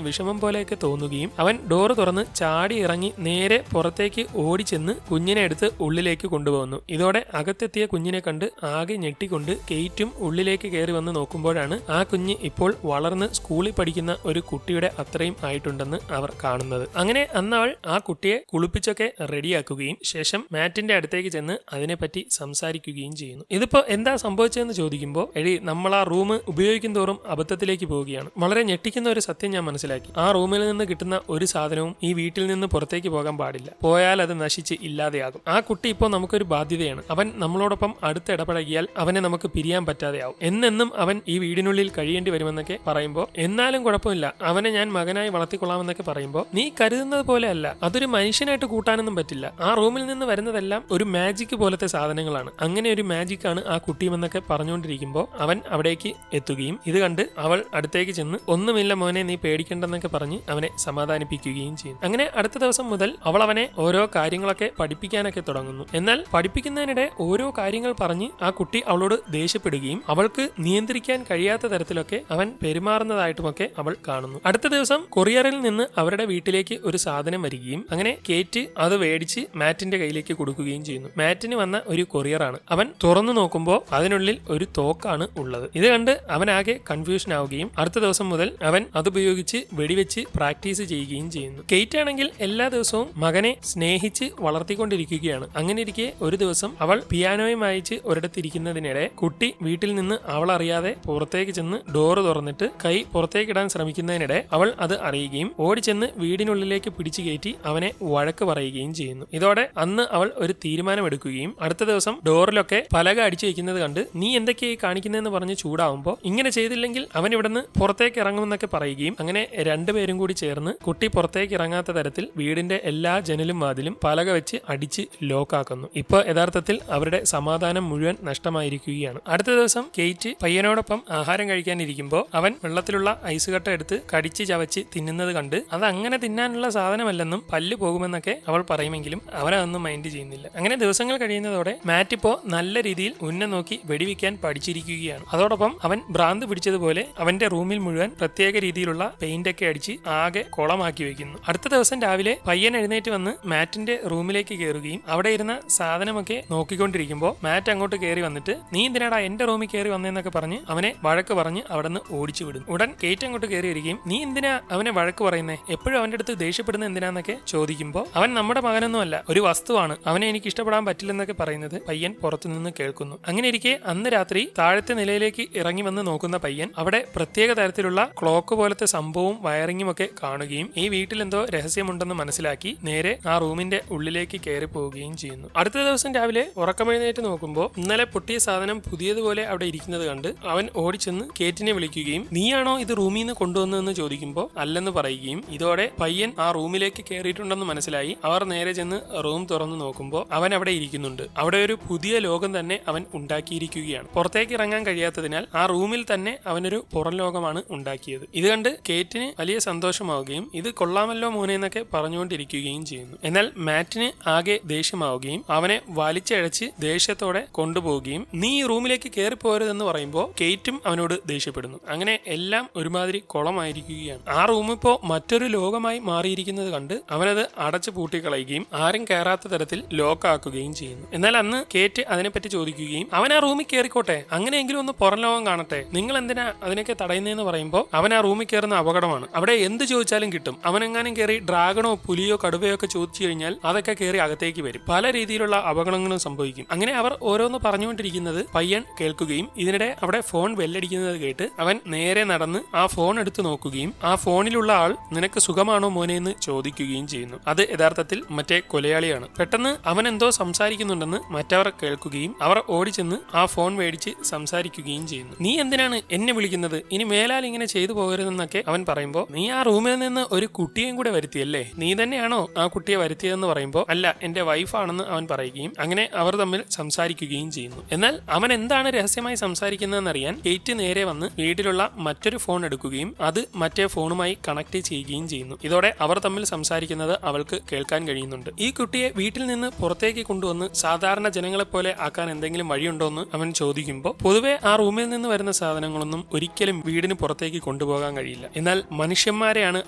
വിഷമം പോലെയൊക്കെ തോന്നുകയും അവൻ ഡോറ് തുറന്ന് ചാടി ഇറങ്ങി നേരെ പുറത്തേക്ക് ഓടിച്ചെന്ന് കുഞ്ഞിനെ എടുത്ത് ഉള്ളിലേക്ക് കൊണ്ടുപോകുന്നു. ഇതോടെ അകത്തെത്തിയ കുഞ്ഞിനെ കണ്ട് ആകെ ഞെട്ടിക്കൊണ്ട് കെയ്റ്റും ഉള്ളിലേക്ക് കയറി വന്ന് നോക്കുമ്പോഴാണ് ആ കുഞ്ഞ് ഇപ്പോൾ വളർന്ന് സ്കൂളിൽ പഠിക്കുന്ന ഒരു കുട്ടിയുടെ അത്രയും ആയിട്ടുണ്ടെന്ന് അവർ കാണുന്നത്. അങ്ങനെ അന്നവൾ ആ കുട്ടിയെ കുളിപ്പിച്ചൊക്കെ റെഡിയാക്കുകയും ശേഷം മാറ്റിന്റെ അടുത്തേക്ക് ചെന്ന് അതിനെപ്പറ്റി സംസാരിക്കുകയും ചെയ്യുന്നു. ഇതിപ്പോ എന്താ സംഭവിച്ചതെന്ന് ചോദിക്കുമ്പോൾ നമ്മൾ ആ റൂം ഉപയോഗിക്കും തോറും അബദ്ധത്തിലേക്ക് പോവുകയാണ്. വളരെ ഞെട്ടിക്കുന്ന ഒരു സത്യം ഞാൻ മനസ്സിലാക്കി. ആ റൂമിൽ നിന്ന് കിട്ടുന്ന ഒരു സാധനവും ഈ വീട്ടിൽ നിന്ന് പുറത്തേക്ക് പോകാൻ പാടില്ല. പോയാൽ അത് നശിച്ച് ഇല്ലാതെയാകും. ആ കുട്ടി ഇപ്പോൾ നമുക്കൊരു ബാധ്യതയാണ്. അവൻ നമ്മളോടൊപ്പം അടുത്ത് ഇടപഴകിയാൽ അവനെ നമുക്ക് പിരിയാൻ പറ്റാതെയാവും. എന്നെന്നും അവൻ ഈ വീടിനുള്ളിൽ കഴിയേണ്ടി വരുമെന്നൊക്കെ പറയുമ്പോൾ എന്നാലും കുഴപ്പമില്ല, അവനെ ഞാൻ മകനായി വളർത്തിക്കൊള്ളാമെന്നൊക്കെ പറയുമ്പോൾ നീ കരുതുന്നത് പോലെ അല്ല, അതൊരു മനുഷ്യനായിട്ട് കൂട്ടാനൊന്നും പറ്റില്ല. ആ റൂമിൽ നിന്ന് വരുന്നതെല്ലാം ഒരു മാജിക് പോലത്തെ സാധനങ്ങളാണ്. അങ്ങനെ ഒരു മാജിക് ആണ് ആ കുട്ടിയുമെന്നൊക്കെ പറഞ്ഞുകൊണ്ടിരിക്കുമ്പോൾ അവൻ അവിടേക്ക് എത്തുകയും ഇത് കണ്ട് അവൾ അടുത്തേക്ക് ചെന്ന് ഒന്നുമില്ല മോനെ, നീ പേടിക്കണ്ടെന്നൊക്കെ പറഞ്ഞ് അവനെ സമാധാനിപ്പിക്കുകയും ചെയ്യും. അങ്ങനെ അടുത്ത ദിവസം മുതൽ അവൾ അവനെ ഓരോ കാര്യങ്ങളൊക്കെ പഠിപ്പിക്കാനൊക്കെ തുടങ്ങുന്നു. എന്നാൽ പഠിപ്പിക്കുന്നതിനിടെ ഓരോ കാര്യങ്ങൾ പറഞ്ഞ് ആ കുട്ടി അവളോട് ദേഷ്യപ്പെടുകയും അവൾക്ക് നിയന്ത്രിക്കാൻ കഴിയാത്ത തരത്തിലൊക്കെ അവൻ പെരുമാറുന്നതായിട്ടുമൊക്കെ അവൾ കാണുന്നു. അടുത്ത ദിവസം കൊറിയറിൽ നിന്ന് അവരുടെ വീട്ടിലേക്ക് ഒരു സാധനം വരികയും അങ്ങനെ കേറ്റ് അത് മേടിച്ച് മാറ്റിന്റെ കയ്യിലേക്ക് കൊടുക്കുകയും ചെയ്യുന്നു. മാറ്റിന് വന്ന ഒരു കൊറിയറാണ്. അവൻ തുറന്നു നോക്കുമ്പോൾ അതിനുള്ളിൽ ഒരു തോക്കാണ് ഉള്ളത്. ഇത് കണ്ട് അവനാകെ കൺഫ്യൂഷൻ ആവുകയും അടുത്ത ദിവസം മുതൽ അവൻ അതുപയോഗിച്ച് വെടിവെച്ച് പ്രാക്ടീസ് ചെയ്യുകയും ചെയ്യുന്നു. കേറ്റ് ആണെങ്കിൽ എല്ലാ ദിവസവും മകനെ സ്നേഹിച്ച് വളർത്തിക്കൊണ്ടിരിക്കുകയാണ്. അങ്ങനെ ഇരിക്കെ ഒരു ദിവസം അവൾ പിയാനോയും വായിച്ച് ഒരിടത്തിരിക്കുന്നതിനിടെ കുട്ടി വീട്ടിൽ നിന്ന് അവൾ അറിയാതെ പുറത്തേക്ക് ചെന്ന് ഡോറ് തുറന്നിട്ട് കൈ പുറത്തേക്കിടാൻ ശ്രമിക്കുന്നതിനിടെ അവൾ അത് അറിയുകയും ഓടിച്ചെന്ന് വീടിനുള്ളിലേക്ക് പിടിച്ചു കയറ്റി അവനെ വഴക്ക് പറയുകയും ചെയ്യുന്നു. ഇതോടെ അന്ന് അവൾ ഒരു തീരുമാനമെടുക്കുകയും അടുത്ത ദിവസം ഡോറിലൊക്കെ പലക അടിച്ചു വെക്കുന്നത് കണ്ട് നീ എന്തൊക്കെയായി കാണിക്കുന്നതെന്ന് പറഞ്ഞ് ചൂടാവുമ്പോൾ ഇങ്ങനെ ചെയ്തില്ലെങ്കിൽ അവൻ ഇവിടുന്ന് പുറത്തേക്ക് ഇറങ്ങുമെന്നൊക്കെ പറയുകയും അങ്ങനെ രണ്ടുപേരും കൂടി ചേർന്ന് കുട്ടി പുറത്തേക്ക് ഇറങ്ങാത്ത തരത്തിൽ വീടിന്റെ എല്ലാ ജനലും വാതിലും പലക വെച്ച് അടിച്ച് ലോക്കാക്കുന്നു. ഇപ്പൊ യഥാർത്ഥത്തിൽ അവരുടെ സമാധാനം മുഴുവൻ നഷ്ടമായിരിക്കുകയാണ്. അടുത്ത ദിവസം കേറ്റ് പയ്യനോടൊപ്പം ആഹാരം കഴിക്കാനിരിക്കുമ്പോൾ അവൻ വെള്ളത്തിലുള്ള ഐസ് കട്ട എടുത്ത് കടിച്ച് ചവച്ച് തിന്നുന്നത് കണ്ട് അത് അങ്ങനെ തിന്നാനുള്ള സാധനമല്ലെന്നും പല്ല് പോകുമെന്നൊക്കെ അവൾ പറയുമെങ്കിലും അവനതൊന്നും മൈൻഡ് ചെയ്യുന്നില്ല. അങ്ങനെ ദിവസങ്ങൾ കഴിയുന്നതോടെ മാറ്റ് ഇപ്പോ നല്ല രീതിയിൽ ഉന്നം നോക്കി വെടിവെക്കാൻ പഠിച്ചിരിക്കുകയാണ്. അതോടൊപ്പം അവൻ ഭ്രാന്ത് പിടിച്ചതുപോലെ അവന്റെ റൂമിൽ മുഴുവൻ പ്രത്യേക രീതിയിലുള്ള പെയിന്റ് ഒക്കെ അടിച്ച് ആകെ കുളമാക്കി വെക്കുന്നു. അടുത്ത ദിവസം രാവിലെ പയ്യൻ എഴുന്നേറ്റ് വന്ന് മാറ്റിന്റെ റൂമിലേക്ക് കയറുകയും അവിടെ ഇരുന്ന സാധനമൊക്കെ നോക്കിക്കൊണ്ടിരിക്കുമ്പോൾ മാറ്റ് അങ്ങോട്ട് കയറി വന്നിട്ട് നീ എന്തിനാടാ എന്റെ റൂമിൽ കയറി വന്നതെന്നൊക്കെ പറഞ്ഞ് അവനെ വഴക്ക് പറഞ്ഞ് അവിടെ നിന്ന് ഓടിച്ചു വിടും. ഉടൻ കേറ്റ് അങ്ങോട്ട് കയറി വരികയും നീ എന്തിനാ അവനെ വഴക്ക് പറയുന്നേ, എപ്പോഴും അവന്റെ അടുത്ത് ദേഷ്യപ്പെടുന്ന എന്തിനാന്നൊക്കെ ചോദിക്കുമ്പോൾ അവൻ നമ്മുടെ മകനൊന്നുമല്ല, ഒരു വസ്തുവാണ്, അവനെ എനിക്ക് ഇഷ്ടപ്പെടാൻ പറ്റില്ലെന്നൊക്കെ പറയുന്നത് പയ്യൻ പുറത്തുനിന്ന് കേൾക്കുന്നു. അങ്ങനെ ഇരിക്കെ അന്ന് രാത്രി താഴത്തെ നിലയിലേക്ക് ഇറങ്ങി വന്ന് നോക്കുന്ന പയ്യൻ അവിടെ പ്രത്യേക തരത്തിലുള്ള ക്ലോക്ക് പോലത്തെ സംഭവവും വയറിങ്ങും ഒക്കെ കാണുകയും ഈ വീട്ടിൽ എന്തോ രഹസ്യമുണ്ടെന്ന് മനസ്സിലാക്കി നേരെ ആ റൂമിന്റെ ഉള്ളിലേക്ക് കയറി പോവുകയും ചെയ്യുന്നു. അടുത്ത ദിവസം രാവിലെ ഉറക്കമെഴുന്നേറ്റ് നോക്കുമ്പോൾ ഇന്നലെ പൊട്ടിയ സാധനം പുതിയതുപോലെ അവിടെ ഇരിക്കുന്നത് കണ്ട് അവൻ ഓടിച്ചെന്ന് കേറ്റിനെ വിളിക്കുകയും നീയാണോ ഇത് റൂമിൽ നിന്ന് കൊണ്ടുവന്നതെന്ന് ചോദിക്കുമ്പോൾ അല്ലെന്ന് പറയുകയും ഇതോടെ പയ്യൻ ആ റൂമിലേക്ക് കയറിയിട്ടുണ്ടെന്ന് മനസ്സിലായി അവർ നേരെ ചെന്ന് റൂം തുറന്നു നോക്കുമ്പോൾ അവൻ അവിടെ ഇരിക്കുന്നുണ്ട്. അവിടെ ഒരു പുതിയ ലോകം തന്നെ അവൻ ഉണ്ടാക്കിയിരിക്കുകയാണ്. പുറത്തേക്ക് ഇറങ്ങാൻ കഴിയാത്തതിനാൽ ആ റൂമിൽ തന്നെ അവനൊരു പുറം ലോകമാണ് ഉണ്ടാക്കിയത്. ഇത് കണ്ട് കേറ്റിന് വലിയ സന്തോഷമാവുകയും ഇത് കൊള്ളാമല്ലോ മോനെ എന്നൊക്കെ പറഞ്ഞുകൊണ്ടിരിക്കുകയും ചെയ്യുന്നു. എന്നാൽ മാറ്റിന് ആകെ ദേഷ്യമാവുകയും അവനെ വലിച്ചഴച്ച് ദേഷ്യത്തോടെ കൊണ്ടുപോവുകയും നീ ഈ റൂമിലേക്ക് കയറി പോരുതെന്ന് പറയുമ്പോൾ കേറ്റും അവനോട് ദേഷ്യപ്പെടുന്നു. അങ്ങനെ എല്ലാം ഒരുമാതിരി കുളമായിരിക്കുകയാണ്. ആ റൂം ഇപ്പോ മറ്റൊരു ലോകമായി മാറിയിരിക്കുന്നത് കണ്ട് അവനത് അടച്ചു പൂട്ടിക്കളയുകയും ആരും കയറാത്ത തരത്തിൽ ലോക്കാക്കുകയും ചെയ്യുന്നു. എന്നാൽ അന്ന് കേറ്റ് അതിനെപ്പറ്റി ചോദിക്കുകയും അവൻ ആ റൂമിൽ കയറിക്കോട്ടെ, അങ്ങനെയെങ്കിലും ഒന്ന് പുറം ലോകം കാണട്ടെ, നിങ്ങൾ എന്തിനാ അതിനൊക്കെ തടയുന്നതെന്ന് പറയുമ്പോൾ അവൻ ആ റൂമിൽ കയറുന്ന അപകടമാണ്, അവിടെ എന്ത് ചോദിച്ചാലും കിട്ടും, അവനെങ്ങാനും കയറി ഡ്രാഗണോ പുലിയോ കടുവയോ ഒക്കെ ചോദിച്ചു കഴിഞ്ഞാൽ അതൊക്കെ കയറി അകത്തേക്ക് വരും, പല രീതിയിലുള്ള അപകടങ്ങളും സംഭവിക്കും. അങ്ങനെ അവർ ഓരോന്ന് പറഞ്ഞുകൊണ്ടിരിക്കുന്നത് പയ്യൻ കേൾക്കുകയും ഇതിനിടെ അവിടെ ഫോൺ ബെല്ലടിക്കുന്നത് കേട്ട് അവൻ നേരെ നടന്ന് ആ ഫോൺ എടുത്ത് നോക്കുകയും ആ ഫോണിലുള്ള ആൾ നിനക്ക് സുഖമാണോ മോനെ എന്ന് ചോദിക്കുകയും ചെയ്യുന്നു. അത് യഥാർത്ഥത്തിൽ മറ്റേ കൊലയാളിയാണ്. പെട്ടെന്ന് അവൻ എന്തോ സംസാരിക്കുന്നുണ്ടെന്ന് മറ്റവർ കേൾക്കുകയും അവർ ഓടിച്ചെന്ന് ആ ഫോൺ മേടിച്ച് സംസാരിക്കുകയും ചെയ്യുന്നു. നീ എന്തിനാണ് എന്നെ വിളിക്കുന്നത്, ഇനി മേലാൽ ഇങ്ങനെ ചെയ്തു പോകരുതെന്നൊക്കെ അവൻ പറയുമ്പോൾ, നീ ആ റൂമിൽ നിന്ന് ഒരു കുട്ടിയെയും കൂടെ വരുത്തിയല്ലേ, നീ തന്നെയാണോ ആ കുട്ടിയെ വരുത്തിയതെന്ന് പറയുമ്പോൾ, അല്ല എന്റെ വൈഫാണെന്ന് അവൻ പറയുകയും അങ്ങനെ അവർ തമ്മിൽ സംസാരിക്കുകയും ചെയ്യുന്നു. എന്നാൽ അവൻ എന്താണ് രഹസ്യമായി സംസാരിക്കുന്നതെന്നറിയാൻ കേറ്റ് നേരെ വന്ന് വീട്ടിലുള്ള മറ്റൊരു ഫോൺ എടുക്കുകയും അത് മറ്റേ ഫോണുമായി കണക്ട് ചെയ്യുകയും ചെയ്യുന്നു. ഇതോടെ അവർ തമ്മിൽ സംസാരിക്കുന്നത് അവൾക്ക് കേൾക്കാൻ കഴിയുന്നുണ്ട്. ഈ കുട്ടിയെ വീട്ടിൽ നിന്ന് പുറത്തേക്ക് കൊണ്ടുവന്ന് സാധാരണ ജനങ്ങളെ പോലെ ആക്കാൻ എന്തെങ്കിലും വഴിയുണ്ടോ എന്ന് അവൻ ചോദിക്കുമ്പോൾ, പൊതുവെ ആ റൂമിൽ നിന്ന് വരുന്ന സാധനങ്ങളൊന്നും ഒരിക്കലും വീടിന് പുറത്തേക്ക് കൊണ്ടുപോകാൻ കഴിയില്ല. എന്നാൽ മനുഷ്യന്മാരെയാണ്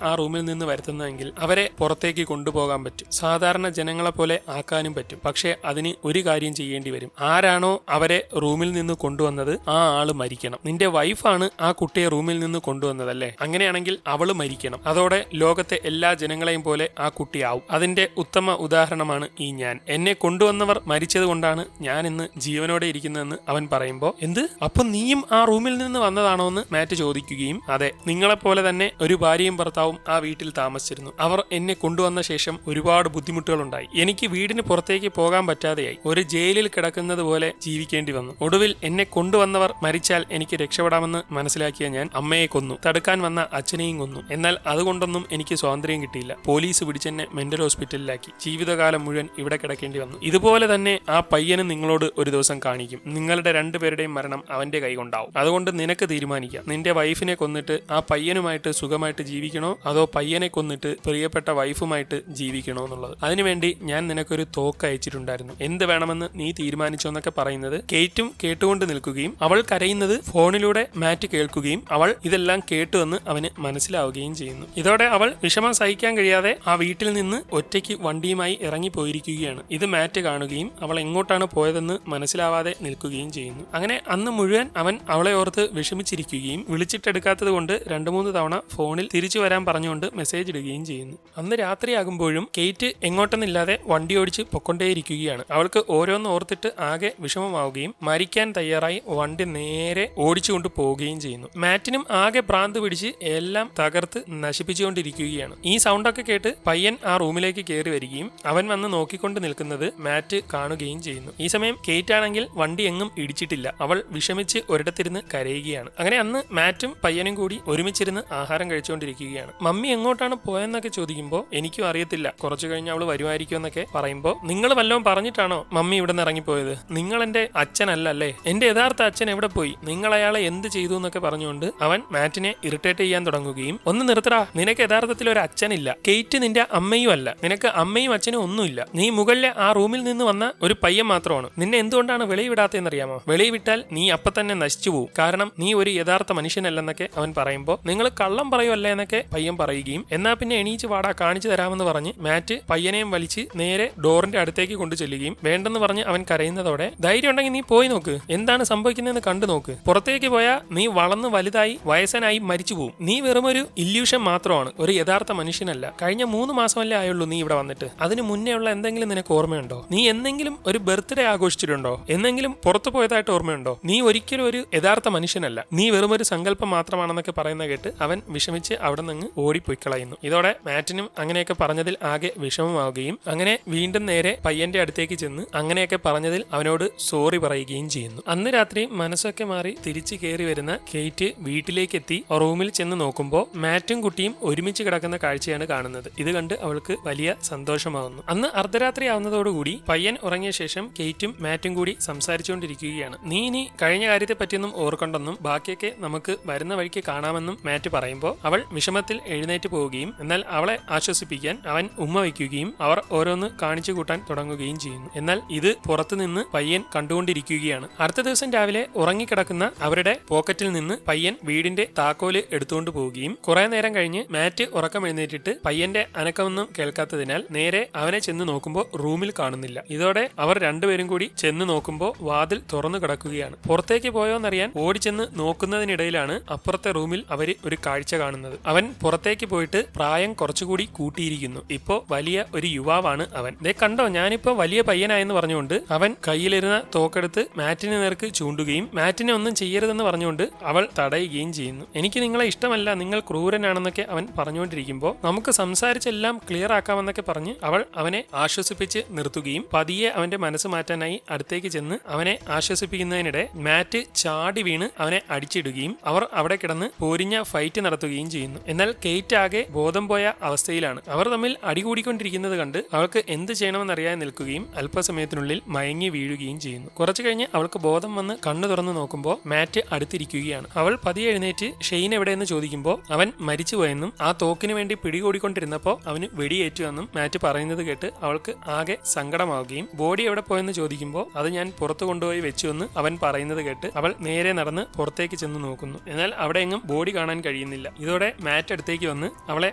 ആ റൂമിൽ നിന്ന് വരുത്തുന്നതെങ്കിൽ അവരെ പുറത്തേക്ക് കൊണ്ടുപോകാൻ പറ്റും. സാധാരണ ജനങ്ങളെ പോലെ ആക്കാനും പറ്റും. പക്ഷേ അതിന് ഒരു കാര്യം ചെയ്യേണ്ടി വരും. ആരാണോ അവരെ റൂമിൽ നിന്ന് കൊണ്ടുവന്നത് ആ ആള് മരിക്കണം. നിന്റെ വൈഫാണ് ആ കുട്ടിയെ റൂമിൽ നിന്ന് കൊണ്ടുവന്നതല്ലേ, അങ്ങനെയാണെങ്കിൽ അവള് മരിക്കണം. അതോടെ ലോകത്തെ എല്ലാ ജനങ്ങളെയും പോലെ ആ കുട്ടിയാവും. അതിന്റെ ഉത്തമ ഉദാഹരണമാണ് ഈ ഞാൻ. എന്നെ കൊണ്ടുവന്നവർ മരിച്ചത് കൊണ്ടാണ് ഞാൻ ഇന്ന് ജീവനോടെ ഇരിക്കുന്നതെന്ന് അവൻ പറയുമ്പോൾ, എന്ത്, അപ്പൊ നീയും ആ റൂമിൽ നിന്ന് വന്നതാണോ എന്ന് മാറ്റ് ചോദിക്കുകയും, അതെ, നിങ്ങളെപ്പോലെ തന്നെ ഒരു ഭാര്യയും ഭർത്താവും ആ വീട്ടിൽ താമസിച്ചിരുന്നു. അവർ എന്നെ കൊണ്ടുവന്ന ശേഷം ഒരുപാട് ബുദ്ധിമുട്ടുകൾ ഉണ്ടായി. എനിക്ക് വീടിന് പുറത്തേക്ക് പോകാൻ പറ്റാതെയായി. ഒരു ജയിലിൽ കിടക്കുന്നത് പോലെ ജീവിക്കേണ്ടി വന്നു. ഒടുവിൽ എന്നെ കൊണ്ടുവന്നവർ മരിച്ചാൽ എനിക്ക് രക്ഷപ്പെടാമെന്ന് മനസ്സിലാക്കിയ ഞാൻ അമ്മയെ കൊന്നു. തടുക്കാൻ വന്ന അച്ഛനെയും കൊന്നു. എന്നാൽ അതുകൊണ്ടൊന്നും എനിക്ക് സ്വാതന്ത്ര്യം കിട്ടിയില്ല. പോലീസ് പിടിച്ചെന്നെ മെന്റൽ ഹോസ്പിറ്റലിലാക്കി. ജീവിതകാലം മുഴുവൻ ഇവിടെ കിടക്കേണ്ടി വന്നു. ഇതുപോലെ തന്നെ ആ പയ്യന് നിങ്ങളോട് ഒരു ദിവസം കാണിക്കും. നിങ്ങളുടെ രണ്ടുപേരുടെയും മരണം അവന്റെ കൈകൊണ്ടാവും. അതുകൊണ്ട് നിനക്ക് തീരുമാനിക്കാം, നിന്റെ വൈഫിനെ കൊന്നിട്ട് ആ പയ്യനുമായിട്ട് സുഖമായിട്ട് ജീവിക്കണോ അതോ പയ്യനെ കൊന്നിട്ട് പ്രിയപ്പെട്ട വൈഫുമായിട്ട് ജീവിക്കണോ എന്നുള്ളത്. അതിനുവേണ്ടി ഞാൻ നിനക്കൊരു തോക്ക് അയച്ചിട്ടുണ്ടായിരുന്നു. എന്ത് വേണമെന്ന് നീ തീരുമാനിച്ചോ എന്നൊക്കെ പറയുന്നത് കേറ്റും കേട്ടുകൊണ്ട് നിൽക്കുകയും അവൾ കരയുന്നത് ഫോണിലൂടെ മാറ്റ് കേൾക്കുകയും അവൾ ഇതെല്ലാം കേട്ടുവെന്ന് അവന് മനസ്സിലാവുകയും ചെയ്യുന്നു. ഇതോടെ അവൾ വിഷമം സഹിക്കാൻ കഴിയാതെ ആ വീട്ടിൽ നിന്ന് ഒറ്റയ്ക്ക് വണ്ടിയുമായി ഇറങ്ങിപ്പോയിരിക്കുകയാണ്. ഇത് മാറ്റ് കാണുകയും അവൾ എങ്ങോട്ടാണ് പോയതെന്ന് മനസ്സിലാവാതെ നിൽക്കുകയും ചെയ്യുന്നു. അങ്ങനെ അന്ന് മുഴുവൻ അവൻ അവളെ ഓർത്ത് വിഷമിച്ചിരിക്കുകയും വിളിച്ചിട്ടെടുക്കാത്തത് കൊണ്ട് 2-3 തവണ ഫോണിൽ തിരിച്ചു വരാൻ പറഞ്ഞുകൊണ്ട് മെസ്സേജ് ഇടുകയും ചെയ്യുന്നു. അന്ന് രാത്രിയാകുമ്പോഴും കേറ്റ് എങ്ങോട്ടെന്നില്ലാതെ വണ്ടി ഓടിച്ച് പൊക്കൊണ്ടേയിരിക്കുകയാണ്. അവൾക്ക് ഓരോന്ന് ഓർത്തിട്ട് ആകെ വിഷമമാവുകയും മരിക്കാൻ തയ്യാറായി വണ്ടി നേരെ ഓടിച്ചുകൊണ്ട് പോവുകയും ചെയ്യുന്നു. മാറ്റിനും ആകെ ഭ്രാന്ത് പിടിച്ച് എല്ലാം തകർത്ത് നശിപ്പിച്ചുകൊണ്ടിരിക്കുകയാണ്. ഈ സൗണ്ടൊക്കെ കേട്ട് പയ്യൻ ആ റൂമിലേക്ക് കയറി വരികയും അവൻ വന്ന് നോക്കിക്കൊണ്ട് നിൽക്കുന്നത് മാറ്റ് കാണുകയും ചെയ്യുന്നു. ഈ സമയം കേറ്റ് ആണെങ്കിൽ വണ്ടി എങ്ങും ഇടിച്ചിട്ടില്ല. അവൾ വിഷമിച്ച് ഒരിടത്തിരുന്ന് കരയുകയാണ്. അങ്ങനെ അന്ന് മാറ്റും പയ്യനും കൂടി ഒരുമിച്ചിരുന്ന് ആഹാരം കഴിച്ചുകൊണ്ടിരിക്കുകയാണ്. മമ്മി എങ്ങോട്ടാണ് പോയെന്നൊക്കെ ചോദിക്കുമ്പോൾ, എനിക്കും അറിയത്തില്ല, കുറച്ചു കഴിഞ്ഞ് അവള് വരുമായിരിക്കും എന്നൊക്കെ പറയുമ്പോൾ, നിങ്ങൾ വല്ലതും പറഞ്ഞിട്ടാണോ മമ്മി ഇവിടെ നിന്ന് ഇറങ്ങിപ്പോയത്? നിങ്ങൾ എന്റെ അച്ഛനല്ല അല്ലേ? എന്റെ യഥാർത്ഥ അച്ഛൻ എവിടെ പോയി? നിങ്ങൾ അയാളെ എന്ത് ചെയ്തു എന്നൊക്കെ പറഞ്ഞുകൊണ്ട് അവൻ മാറ്റിനെ ഇറിറ്റേറ്റ് ചെയ്യാൻ തുടങ്ങുകയും, ഒന്ന് നിർത്തടാ, നിനക്ക് യഥാർത്ഥത്തിൽ ഒരു അച്ഛനില്ല. കേറ്റ് നിന്റെ അമ്മയും അല്ല. നിനക്ക് അമ്മയും അച്ഛനും ഒന്നുമില്ല. നീ മുകളിലെ ആ റൂമിൽ നിന്ന് വന്ന ഒരു പയ്യൻ മാത്രമാണ്. നിന്നെ എന്തുകൊണ്ടാണ് വെളിയിൽ വിടാത്തതെന്നറിയാമോ? വെളിയിൽ വിട്ടാൽ നീ അപ്പൊ തന്നെ നശിച്ചു പോകും. കാരണം നീ ഒരു യഥാർത്ഥ മനുഷ്യനല്ലെന്നൊക്കെ അവൻ പറയുമ്പോൾ, നിങ്ങൾ കള്ളം പറയുമല്ലേ എന്നൊക്കെ പയ്യൻ പറയുകയും, എന്നാ പിന്നെ എണീച്ച് വാടാ കാണിച്ചു തരാമെന്ന് പറഞ്ഞ് മാറ്റ് പയ്യനെയും വലിച്ച് നേരെ ഡോറിന്റെ അടുത്തേക്ക് കൊണ്ടു ചെല്ലുകയും വേണ്ടെന്ന് പറഞ്ഞ് അവൻ കരയുന്നതോടെ, ധൈര്യം ഉണ്ടെങ്കിൽ നീ പോയി നോക്ക്, എന്താണ് സംഭവിക്കുന്നതെന്ന് കണ്ടു നോക്ക്. പുറത്തേക്ക് പോയാൽ നീ വളർന്ന് വലുതായി വയസ്സനായി മരിച്ചു പോകും. നീ വെറും ഒരു ഇല്യൂഷൻ മാത്രമാണ്, ഒരു യഥാർത്ഥ മനുഷ്യനല്ല. കഴിഞ്ഞ 3 മാസമല്ലേ ആയുള്ളൂ നീ ഇവിടെ വന്നിട്ട്. അതിന് മുന്നേ ഉള്ള എന്തെങ്കിലും നിനക്ക് ഓർമ്മയുണ്ടോ? നീ എന്തെങ്കിലും ഒരു ബർത്ത്ഡേ ആഘോഷിച്ചിട്ടുണ്ടോ? എന്തെങ്കിലും പുറത്തു പോയതായിട്ട് ഓർമ്മയുണ്ടോ? നീ ഒരിക്കലും ഒരു യഥാർത്ഥ മനുഷ്യനല്ല, നീ വെറും ഒരു സങ്കല്പം മാത്രമാണെന്നൊക്കെ പറയുന്ന കേട്ട് അവൻ വിഷമിച്ച് അവിടെ നിന്ന് ഓടിപ്പോയി കളയുന്നു. ഇതോടെ മാറ്റിനും അങ്ങനെയൊക്കെ പറഞ്ഞതിൽ ആകെ വിഷമമാവുകയും അങ്ങനെ വീണ്ടും നേരെ പയ്യന്റെ അടുത്തേക്ക് ചെന്ന് അങ്ങനെയൊക്കെ പറഞ്ഞതിൽ അവനോട് സോറി പറയുകയും ചെയ്യുന്നു. അന്ന് രാത്രി മനസ്സൊക്കെ മാറി തിരിച്ചു കയറി വരുന്ന കേറ്റ് വീട്ടിലേക്ക് എത്തി റൂമിൽ ചെന്ന് നോക്കുമ്പോൾ മാറ്റും കുട്ടിയും ഒരുമിച്ച് കിടക്കുന്ന കാഴ്ചയാണ് കാണുന്നത്. ഇത് കണ്ട് അവൾക്ക് വലിയ സന്തോഷമാവുന്നു. അന്ന് അർദ്ധരാത്രി ആവുന്നതോടുകൂടി പയ്യൻ ഉറങ്ങിയ ശേഷം കേറ്റും മാറ്റും കൂടി സംസാരിച്ചുകൊണ്ടിരിക്കുകയാണ്. നീ ഇനി കഴിഞ്ഞ കാര്യത്തെ പറ്റിയൊന്നും ഓർക്കണ്ടെന്നും ബാക്കിയൊക്കെ നമുക്ക് വരുന്ന വഴിക്ക് കാണാമെന്നും മാറ്റ് പറയുമ്പോൾ അവൾ വിഷമത്തിൽ എഴുന്നേറ്റ് പോവുകയും എന്നാൽ അവളെ ആശ്വസിപ്പിക്കാൻ അവൻ ഉമ്മ വയ്ക്കുകയും അവർ ഓരോന്ന് കാണിച്ചു കൂട്ടാൻ തുടങ്ങുകയും ചെയ്യുന്നു. എന്നാൽ ഇത് പുറത്തുനിന്ന് പയ്യൻ കണ്ടുകൊണ്ടിരിക്കുകയാണ്. അടുത്ത ദിവസം രാവിലെ ഉറങ്ങിക്കിടക്കുന്ന അവരുടെ പോക്കറ്റിൽ നിന്ന് പയ്യൻ വീടിന്റെ താക്കോല് എടുത്തുകൊണ്ട് പോവുകയും കുറെ നേരം കഴിഞ്ഞ് മാറ്റ് ഉറക്കം എഴുന്നേറ്റിട്ട് പയ്യന്റെ അനക്കമൊന്നും കേൾക്കാത്തതിനാൽ നേരെ അവനെ ചെന്ന് നോക്കുമ്പോൾ റൂമിൽ കാണുന്നില്ല. ഇതോടെ അവർ രണ്ടുപേരും കൂടി ചെന്ന് നോക്കുമ്പോൾ വാതിൽ തുറന്നു കിടക്കുകയാണ്. പുറത്തേക്ക് പോയോന്നറിയാൻ ഓടിച്ചെന്ന് നോക്കുന്നതിനിടയിലാണ് അപ്പുറത്തെ റൂമിൽ അവര് ഒരു കാഴ്ച കാണുന്നത്. അവൻ പുറത്തേക്ക് പോയിട്ട് പ്രായം കുറച്ചുകൂടി കൂട്ടിയിരിക്കുന്നു. ഇപ്പോ വലിയ ഒരു യുവാവാണ് അവൻ. ദേ കണ്ടോ, ഞാനിപ്പോ വലിയ പയ്യനായെന്ന് പറഞ്ഞുകൊണ്ട് അവൻ കയ്യിലിരുന്ന തോക്കെടുത്ത് മാറ്റിന് നേർക്ക് ചൂണ്ടുകയും മാറ്റിനെ ഒന്നും ചെയ്യരുതെന്ന് പറഞ്ഞുകൊണ്ട് അവൾ തടയുകയും ചെയ്യുന്നു. എനിക്ക് നിങ്ങളെ ഇഷ്ടമല്ല, നിങ്ങൾ ക്രൂരനാണെന്നൊക്കെ അവൻ പറഞ്ഞുകൊണ്ടിരിക്കുമ്പോൾ നമുക്ക് സംസാരിച്ചെല്ലാം ക്ലിയർ ആക്കാമെന്നൊക്കെ പറഞ്ഞ് അവൾ അവനെ ആശ്വസിപ്പിച്ച് നിർത്തുകയും പതിയെ അവന്റെ മനസ്സ് മാറ്റാനായി അടുത്തേക്ക് ചെന്ന് അവനെ ആശ്വസിപ്പിക്കുന്നതിനിടെ മാറ്റ് ചാടി വീണ് അവനെ അടിച്ചിടുകയും എത്തുകയും അവർ അവിടെ കിടന്ന് പോരിഞ്ഞ ഫൈറ്റ് നടത്തുകയും ചെയ്യുന്നു. എന്നാൽ കേറ്റ് ആകെ ബോധം പോയ അവസ്ഥയിലാണ്. അവർ തമ്മിൽ അടികൂടിക്കൊണ്ടിരിക്കുന്നത് കണ്ട് അവൾക്ക് എന്ത് ചെയ്യണമെന്നറിയാതെ നിൽക്കുകയും അല്പസമയത്തിനുള്ളിൽ മയങ്ങി വീഴുകയും ചെയ്യുന്നു. കുറച്ചു കഴിഞ്ഞ് അവൾക്ക് ബോധം വന്ന് കണ്ണു തുറന്നു നോക്കുമ്പോൾ മാറ്റ് അടുത്തിരിക്കുകയാണ്. അവൾ പതിയെ എഴുന്നേറ്റ് ഷെയ്ൻ എവിടെയെന്ന് ചോദിക്കുമ്പോൾ അവൻ മരിച്ചുപോയെന്നും ആ തോക്കിന് വേണ്ടി പിടികൂടിക്കൊണ്ടിരുന്നപ്പോൾ അവന് വെടിയേറ്റുവെന്നും മാറ്റ് പറയുന്നത് കേട്ട് അവൾക്ക് ആകെ സങ്കടമാവുകയും ബോഡി എവിടെ പോയെന്ന് ചോദിക്കുമ്പോൾ അത് ഞാൻ പുറത്തു കൊണ്ടുപോയി വെച്ചുവെന്ന് അവൻ പറയുന്നത് കേട്ട് അവൾ നേരെ നടന്ന് പുറത്തേക്ക് ചെന്ന് നോക്കുന്നു. എന്നാൽ അവിടെ എങ്ങും ബോഡി കാണാൻ കഴിയുന്നില്ല. ഇതോടെ മാറ്റ് അടുത്തേക്ക് വന്ന് അവളെ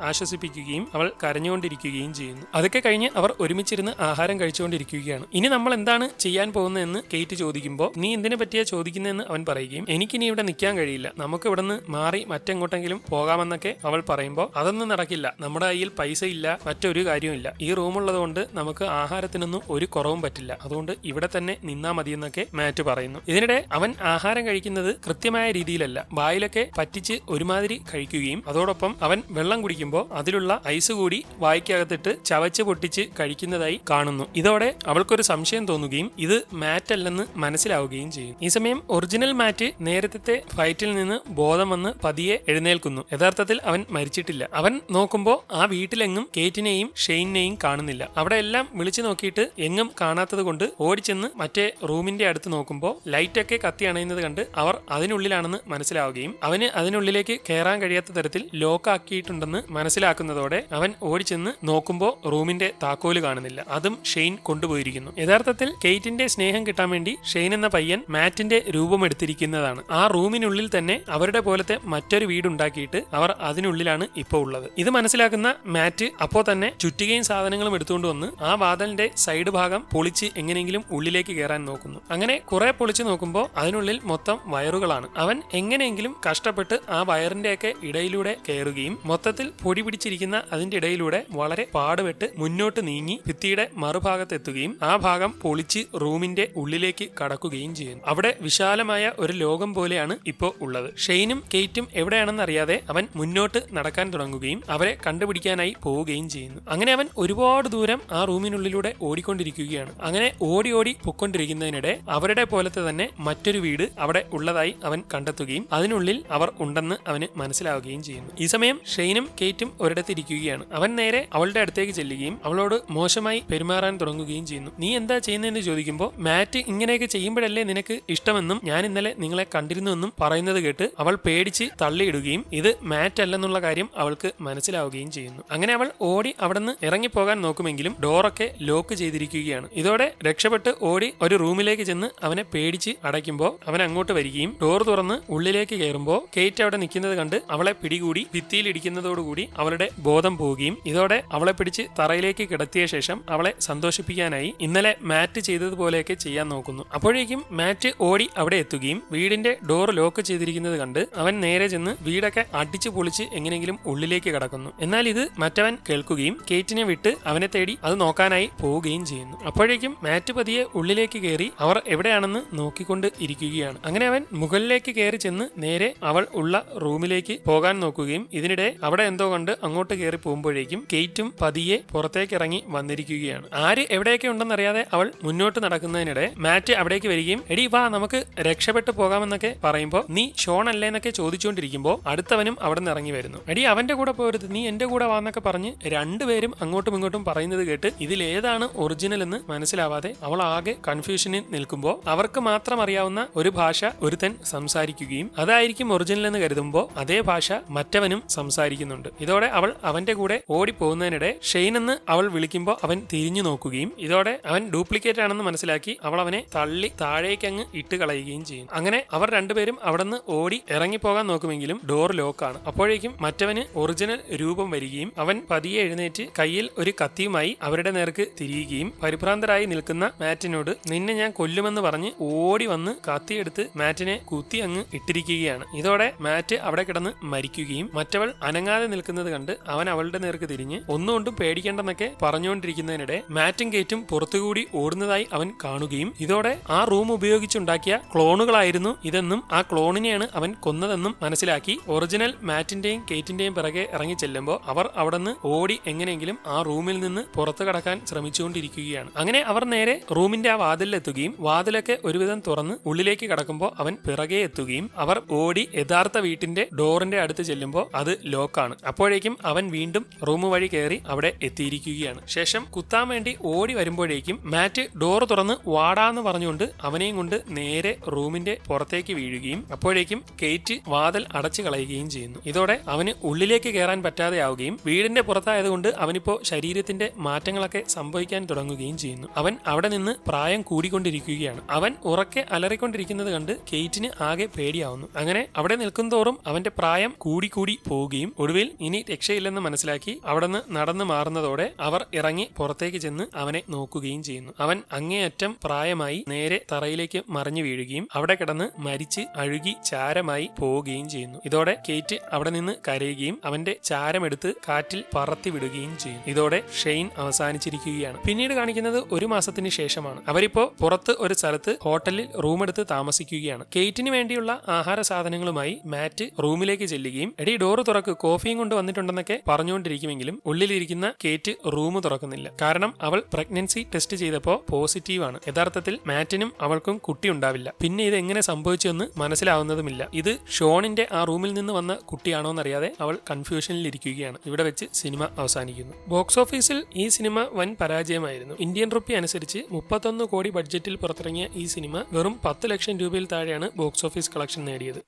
ആശ്വസിപ്പിക്കുകയും അവൾ കരഞ്ഞുകൊണ്ടിരിക്കുകയും ചെയ്യുന്നു. അതൊക്കെ കഴിഞ്ഞ് അവർ ഒരുമിച്ചിരുന്ന് ആഹാരം കഴിച്ചുകൊണ്ടിരിക്കുകയാണ്. ഇനി നമ്മൾ എന്താണ് ചെയ്യാൻ പോകുന്നതെന്ന് കേറ്റ് ചോദിക്കുമ്പോൾ നീ എന്തിനെ പറ്റിയാ ചോദിക്കുന്നതെന്ന് അവൻ പറയുകയും എനിക്കിനി ഇവിടെ നിൽക്കാൻ കഴിയില്ല, നമുക്ക് ഇവിടെ നിന്ന് മാറി മറ്റെങ്ങോട്ടെങ്കിലും പോകാമെന്നൊക്കെ അവൾ പറയുമ്പോൾ അതൊന്നും നടക്കില്ല, നമ്മുടെ കയ്യിൽ പൈസ ഇല്ല, മറ്റൊരു കാര്യമില്ല, ഈ റൂമുള്ളത് കൊണ്ട് നമുക്ക് ആഹാരത്തിനൊന്നും ഒരു കുറവും പറ്റില്ല, അതുകൊണ്ട് ഇവിടെ തന്നെ നിന്നാ മതിയെന്നൊക്കെ മാറ്റ് പറയുന്നു. ഇതിനിടെ അവൻ ആഹാരം കഴിക്കുന്നത് കൃത്യമായ രീതിയിലല്ല, വായിലൊക്കെ പറ്റിച്ച് ഒരുമാതിരി കഴിക്കുകയും അതോടൊപ്പം അവൻ വെള്ളം കുടിക്കുമ്പോൾ അതിലുള്ള ഐസ് കൂടി വായിക്കകത്തിട്ട് ചവച്ച് പൊട്ടിച്ച് കഴിക്കുന്നതായി കാണുന്നു. ഇതോടെ അവൾക്കൊരു സംശയം തോന്നുകയും ഇത് മാറ്റ് അല്ലെന്ന് മനസ്സിലാവുകയും ചെയ്യും. ഈ സമയം ഒറിജിനൽ മാറ്റ് നേരത്തെ ഫൈറ്റിൽ നിന്ന് ബോധം വന്ന് പതിയെ എഴുന്നേൽക്കുന്നു. യഥാർത്ഥത്തിൽ അവൻ മരിച്ചിട്ടില്ല. അവൻ നോക്കുമ്പോൾ ആ വീട്ടിലെങ്ങും കേറ്റിനെയും ഷെയ്നെയും കാണുന്നില്ല. അവിടെ എല്ലാം വിളിച്ചു നോക്കിയിട്ട് എങ്ങും കാണാത്തത് കൊണ്ട് ഓടിച്ചെന്ന് മറ്റേ റൂമിന്റെ അടുത്ത് നോക്കുമ്പോൾ ലൈറ്റൊക്കെ കത്തി അണയുന്നത് കണ്ട് അവർ അതിനുള്ളിലാണെന്ന് മനസ്സിലാവുകയും അവന് അതിനുള്ളിലേക്ക് കയറാൻ കഴിയാത്ത തരത്തിൽ ലോക്ക് ആക്കിയിട്ടുണ്ടെന്ന് മനസ്സിലാക്കുന്നതോടെ അവൻ ഓടിച്ചെന്ന് നോക്കുമ്പോൾ റൂമിന്റെ താക്കോല് കാണുന്നില്ല. അതും ഷെയ്ൻ കൊണ്ടുപോയിരിക്കുന്നു. യഥാർത്ഥത്തിൽ കേറ്റിന്റെ സ്നേഹം കിട്ടാൻ വേണ്ടി ഷെയ്ൻ എന്ന പയ്യൻ മാറ്റിന്റെ രൂപമെടുത്തിരിക്കുന്നതാണ്. ആ റൂമിനുള്ളിൽ തന്നെ അവരുടെ പോലത്തെ മറ്റൊരു വീടുണ്ടാക്കിയിട്ട് അവർ അതിനുള്ളിലാണ് ഇപ്പോൾ ഉള്ളത്. ഇത് മനസ്സിലാക്കുന്ന മാറ്റ് അപ്പോൾ തന്നെ ചുറ്റികയും സാധനങ്ങളും എടുത്തുകൊണ്ട് വന്ന് ആ വാതിലിന്റെ സൈഡ് ഭാഗം പൊളിച്ച് എങ്ങനെയെങ്കിലും ഉള്ളിലേക്ക് കയറാൻ നോക്കുന്നു. അങ്ങനെ കുറെ പൊളിച്ച് നോക്കുമ്പോൾ അതിനുള്ളിൽ മൊത്തം വയറുകളാണ്. അവൻ എങ്ങനെയെങ്കിലും കഷ്ടപ്പെട്ട് ആ വയറിന്റെയൊക്കെ ഇടയിലൂടെ കയറുകയും മൊത്തത്തിൽ പൊടി പിടിച്ചിരിക്കുന്ന അതിന്റെ ഇടയിലൂടെ വളരെ പാടുപെട്ട് മുന്നോട്ട് നീങ്ങി ഭിത്തിയുടെ മറുഭാഗത്തെത്തുകയും ആ ഭാഗം പൊളിച്ച് റൂമിന്റെ ഉള്ളിലേക്ക് കടക്കുകയും ചെയ്യുന്നു. അവിടെ വിശാലമായ ഒരു ലോകം പോലെയാണ് ഇപ്പോൾ ഉള്ളത്. ഷെയ്നും കേറ്റും എവിടെയാണെന്ന് അറിയാതെ അവൻ മുന്നോട്ട് നടക്കാൻ തുടങ്ങുകയും അവരെ കണ്ടുപിടിക്കാനായി പോവുകയും ചെയ്യുന്നു. അങ്ങനെ അവൻ ഒരുപാട് ദൂരം ആ റൂമിനുള്ളിലൂടെ ഓടിക്കൊണ്ടിരിക്കുകയാണ്. അങ്ങനെ ഓടി ഓടി പൊക്കൊണ്ടിരിക്കുന്നതിനിടെ അവരുടെ പോലത്തെ തന്നെ മറ്റൊരു വീട് അവിടെ ഉള്ളതായി അവൻ കണ്ടെത്തുകയും അതിനുള്ളിൽ അവർ ഉണ്ടെന്ന് അവന് മനസ്സിലാവുകയും ചെയ്യുന്നു. ഈ സമയം ഷെയ്നും കേറ്റും ഒരിടത്തിരിക്കുകയാണ്. അവൻ നേരെ അവളുടെ അടുത്തേക്ക് ചെല്ലുകയും അവളോട് മോശമായി പെരുമാറാൻ തുടങ്ങുകയും ചെയ്യുന്നു. നീ എന്താ ചെയ്യുന്നതെന്ന് ചോദിക്കുമ്പോൾ മാറ്റ് ഇങ്ങനെയൊക്കെ ചെയ്യുമ്പോഴല്ലേ നിനക്ക് ഇഷ്ടമെന്നും ഞാൻ ഇന്നലെ നിങ്ങളെ കണ്ടിരുന്നുവെന്നും പറയുന്നത് കേട്ട് അവൾ പേടിച്ച് തള്ളിയിടുകയും ഇത് മാറ്റ് അല്ലെന്നുള്ള കാര്യം അവൾക്ക് മനസ്സിലാവുകയും ചെയ്യുന്നു. അങ്ങനെ അവൾ ഓടി അവിടുന്ന് ഇറങ്ങിപ്പോകാൻ നോക്കുമെങ്കിലും ഡോറൊക്കെ ലോക്ക് ചെയ്തിരിക്കുകയാണ്. ഇതോടെ രക്ഷപ്പെട്ട് ഓടി ഒരു റൂമിലേക്ക് ചെന്ന് അവനെ പേടിച്ച് അടയ്ക്കുമ്പോൾ അവൻ അങ്ങോട്ട് വരികയും ഡോർ തുറന്ന് ഉള്ളിലേക്ക് കയറുമ്പോൾ കേറ്റ് അവിടെ നിൽക്കുന്നത് കണ്ട് അവളെ പിടികൂടി ഭിത്തിയിൽ ഇടിക്കുന്നതോടുകൂടി അവളുടെ ബോധം പോവുകയും ഇതോടെ അവളെ പിടിച്ച് തറയിലേക്ക് കിടത്തിയ ശേഷം അവളെ സന്തോഷിപ്പിക്കാനായി ഇന്നലെ മാറ്റ് ചെയ്തതുപോലെയൊക്കെ ചെയ്യാൻ നോക്കുന്നു. അപ്പോഴേക്കും മാറ്റ് ഓടി അവിടെ എത്തുകയും വീടിന്റെ ഡോർ ലോക്ക് ചെയ്തിരിക്കുന്നത് കണ്ട് അവൻ നേരെ ചെന്ന് വീടൊക്കെ അടിച്ചു പൊളിച്ച് എങ്ങനെയെങ്കിലും ഉള്ളിലേക്ക് കടക്കുന്നു. എന്നാൽ ഇത് മറ്റവൻ കേൾക്കുകയും കേറ്റിനെ വിട്ട് അവനെ തേടി അത് നോക്കാനായി പോവുകയും ചെയ്യുന്നു. അപ്പോഴേക്കും മാറ്റ് പതിയെ ഉള്ളിലേക്ക് കയറി അവർ എവിടെയാണെന്ന് നോക്കിക്കൊണ്ട് ഇരിക്കുകയാണ്. അങ്ങനെ അവൻ മുകളിലേക്ക് കയറി ചെന്ന് നേരെ അവൾ ഉള്ള റൂമിലേക്ക് പോകാൻ നോക്കുകയും ഇതിനിടെ അവിടെ എന്തോ കണ്ട് അങ്ങോട്ട് കയറി പോകുമ്പോഴേക്കും കേറ്റും പതിയെ പുറത്തേക്ക് ഇറങ്ങി വന്നിരിക്കുകയാണ്. ആര് എവിടെയൊക്കെ ഉണ്ടെന്നറിയാതെ അവൾ മുന്നോട്ട് നടക്കുന്നതിനിടെ മാറ്റ് അവിടേക്ക് വരികയും എടി വാ നമുക്ക് രക്ഷപ്പെട്ടു പോകാമെന്നൊക്കെ പറയുമ്പോൾ നീ ഷോൺ അല്ലേ എന്നൊക്കെ ചോദിച്ചുകൊണ്ടിരിക്കുമ്പോൾ അടുത്തവനും അവിടെ നിന്ന് ഇറങ്ങി വരുന്നു. എടി അവന്റെ കൂടെ പോരുത്, നീ എന്റെ കൂടെ വാന്നൊക്കെ പറഞ്ഞ് രണ്ടുപേരും അങ്ങോട്ടും ഇങ്ങോട്ടും പറയുന്നത് കേട്ട് ഇതിലേതാണ് ഒറിജിനൽ എന്ന് മനസ്സിലാവാതെ അവൾ ആകെ കൺഫ്യൂഷനിൽ നിൽക്കുമ്പോൾ അവർക്ക് മാത്രം അറിയാവുന്ന ഒരു ഭാഷ ഒരുത്തൻ സംസാരിക്കുകയും അതായിരിക്കും ഒറിജിനൽ എന്ന് കരുതുമ്പോൾ അതേ ഭാഷ മറ്റവനും സംസാരിക്കുന്നുണ്ട്. ഇതോടെ അവൾ അവന്റെ കൂടെ ഓടിപ്പോകുന്നതിനിടെ ഷെയ്ൻ എന്ന് അവൾ വിളിക്കുമ്പോൾ അവൻ തിരിഞ്ഞു നോക്കുകയും ഇതോടെ അവൻ ഡ്യൂപ്ലിക്കേറ്റ് ആണെന്ന് മനസ്സിലാക്കി അവൾ അവനെ തള്ളി താഴേക്ക് അങ്ങ് ഇട്ട് കളയുകയും ചെയ്യും. അങ്ങനെ അവർ രണ്ടുപേരും അവിടെ നിന്ന് ഓടി ഇറങ്ങിപ്പോകാൻ നോക്കുമെങ്കിലും ഡോർ ലോക്കാണ്. അപ്പോഴേക്കും മറ്റവന് ഒറിജിനൽ രൂപം വരികയും അവൻ പതിയെ എഴുന്നേറ്റ് കയ്യിൽ ഒരു കത്തിയുമായി അവരുടെ നേർക്ക് തിരിയുകയും പരിഭ്രാന്തരായി നിൽക്കുന്ന മാറ്റിനോട് നിന്നെ ഞാൻ കൊല്ലുമെന്ന് പറഞ്ഞ് ഓടി വന്ന് കത്തിയെടുത്ത് മാറ്റിനെ കുത്തി അങ്ങ് ഇട്ടിരിക്കുകയാണ്. ഇതോടെ മാറ്റ് അവിടെ കിടന്ന് മരിക്കുകയും മറ്റവൾ അനങ്ങാതെ നിൽക്കുന്നത് കണ്ട് അവൻ അവളുടെ നേർക്ക് തിരിഞ്ഞ് ഒന്നുകൊണ്ടും പേടിക്കേണ്ടെന്നൊക്കെ പറഞ്ഞുകൊണ്ടിരിക്കുന്നതിനിടെ മാറ്റും കേറ്റും പുറത്തുകൂടി ഓടുന്നതായി അവൻ കാണുകയും ഇതോടെ ആ റൂം ഉപയോഗിച്ചുണ്ടാക്കിയ ക്ലോണുകളായിരുന്നു ഇതെന്നും ആ ക്ലോണിനെയാണ് അവൻ കൊന്നതെന്നും മനസ്സിലാക്കി ഒറിജിനൽ മാറ്റിന്റെയും കേറ്റിന്റെയും പിറകെ ഇറങ്ങി ചെല്ലുമ്പോൾ അവർ അവിടെ നിന്ന് ഓടി എങ്ങനെയെങ്കിലും ആ റൂമിൽ നിന്ന് പുറത്തു കടക്കാൻ ശ്രമിച്ചുകൊണ്ടിരിക്കുകയാണ്. അങ്ങനെ അവർ നേരെ റൂമിന്റെ ആ വാതിലിലെത്തുകയും വാതിലൊക്കെ ഒരുവിധം തുറന്ന് ഉള്ളിലേക്ക് കടക്കുമ്പോൾ അവൻ പിറകെ എത്തുകയും വീഴുകയും അവർ ഓടി യഥാർത്ഥ വീട്ടിന്റെ ഡോറിന്റെ അടുത്ത് ചെല്ലുമ്പോൾ അത് ലോക്കാണ്. അപ്പോഴേക്കും അവൻ വീണ്ടും റൂം വഴി കയറി അവിടെ എത്തിയിരിക്കുകയാണ്. ശേഷം കുത്താൻ വേണ്ടി ഓടി വരുമ്പോഴേക്കും മാറ്റ് ഡോർ തുറന്ന് വാടാന്ന് പറഞ്ഞുകൊണ്ട് അവനെയും കൊണ്ട് നേരെ റൂമിന്റെ പുറത്തേക്ക് വീഴുകയും അപ്പോഴേക്കും കേറ്റ് വാതിൽ അടച്ചു കളയുകയും ചെയ്യുന്നു. ഇതോടെ അവന് ഉള്ളിലേക്ക് കയറാൻ പറ്റാതെയാവുകയും വീടിന്റെ പുറത്തായതുകൊണ്ട് അവനിപ്പോ ശരീരത്തിന്റെ മാറ്റങ്ങളൊക്കെ സംഭവിക്കാൻ തുടങ്ങുകയും ചെയ്യുന്നു. അവൻ അവിടെ നിന്ന് പ്രായം കൂടിക്കൊണ്ടിരിക്കുകയാണ്. അവൻ ഉറക്കെ അലറിക്കൊണ്ടിരിക്കുന്നത് കണ്ട് കേറ്റിന് ആകെ പേടിയാവുന്നു. അങ്ങനെ അവിടെ നിൽക്കുന്തോറും അവന്റെ പ്രായം കൂടി പോവുകയും ഒടുവിൽ ഇനി രക്ഷയില്ലെന്ന് മനസ്സിലാക്കി അവിടെ നിന്ന് നടന്നു മാറുന്നതോടെ അവർ ഇറങ്ങി പുറത്തേക്ക് ചെന്ന് അവനെ നോക്കുകയും ചെയ്യുന്നു. അവൻ അങ്ങേയറ്റം പ്രായമായി നേരെ തറയിലേക്ക് മറിഞ്ഞു വീഴുകയും അവിടെ കിടന്ന് മരിച്ച് അഴുകി ചാരമായി പോവുകയും ചെയ്യുന്നു. ഇതോടെ കേറ്റ് അവിടെ നിന്ന് കരയുകയും അവന്റെ ചാരമെടുത്ത് കാറ്റിൽ പറത്തി വിടുകയും ചെയ്യുന്നു. ഇതോടെ ഷെയ്ൻ അവസാനിച്ചിരിക്കുകയാണ്. പിന്നീട് കാണിക്കുന്നത് ഒരു മാസത്തിന് ശേഷമാണ്. അവരിപ്പോ പുറത്ത് ഒരു സ്ഥലത്ത് ഹോട്ടലിൽ റൂമെടുത്ത് താമസിക്കുകയാണ്. കേറ്റിന് വേണ്ടിയുള്ള ആഹാര സാധനങ്ങളുമായി മാറ്റ് റൂമിലേക്ക് ചെല്ലുകയും എടി ഡോറ് തുറക്ക്, കോഫിയും കൊണ്ട് വന്നിട്ടുണ്ടെന്നൊക്കെ പറഞ്ഞുകൊണ്ടിരിക്കുമെങ്കിലും ഉള്ളിലിരിക്കുന്ന കേറ്റ് റൂം തുറക്കുന്നില്ല. കാരണം അവൾ പ്രഗ്നൻസി ടെസ്റ്റ് ചെയ്തപ്പോൾ പോസിറ്റീവ് ആണ്. യഥാർത്ഥത്തിൽ മാറ്റിനും അവൾക്കും കുട്ടി ഉണ്ടാവില്ല. പിന്നെ ഇത് എങ്ങനെ സംഭവിച്ചെന്ന് മനസ്സിലാവുന്നതുമില്ല. ഇത് ഷോണിന്റെ ആ റൂമിൽ നിന്ന് വന്ന കുട്ടിയാണോന്നറിയാതെ അവൾ കൺഫ്യൂഷനിൽ ഇരിക്കുകയാണ്. ഇവിടെ വെച്ച് സിനിമ അവസാനിക്കുന്നു. ബോക്സ് ഓഫീസിൽ ഈ സിനിമ വൻ പരാജയമായിരുന്നു. ഇന്ത്യൻ റുപ്പി അനുസരിച്ച് 31 കോടി ബഡ്ജറ്റിൽ പുറത്തിറങ്ങിയ ഈ സിനിമ വെറും 10 ലക്ഷം രൂപയിൽ താഴെയാണ് ബോക്സ് ഓഫീസ് കളക്ഷൻ നേടിയത്.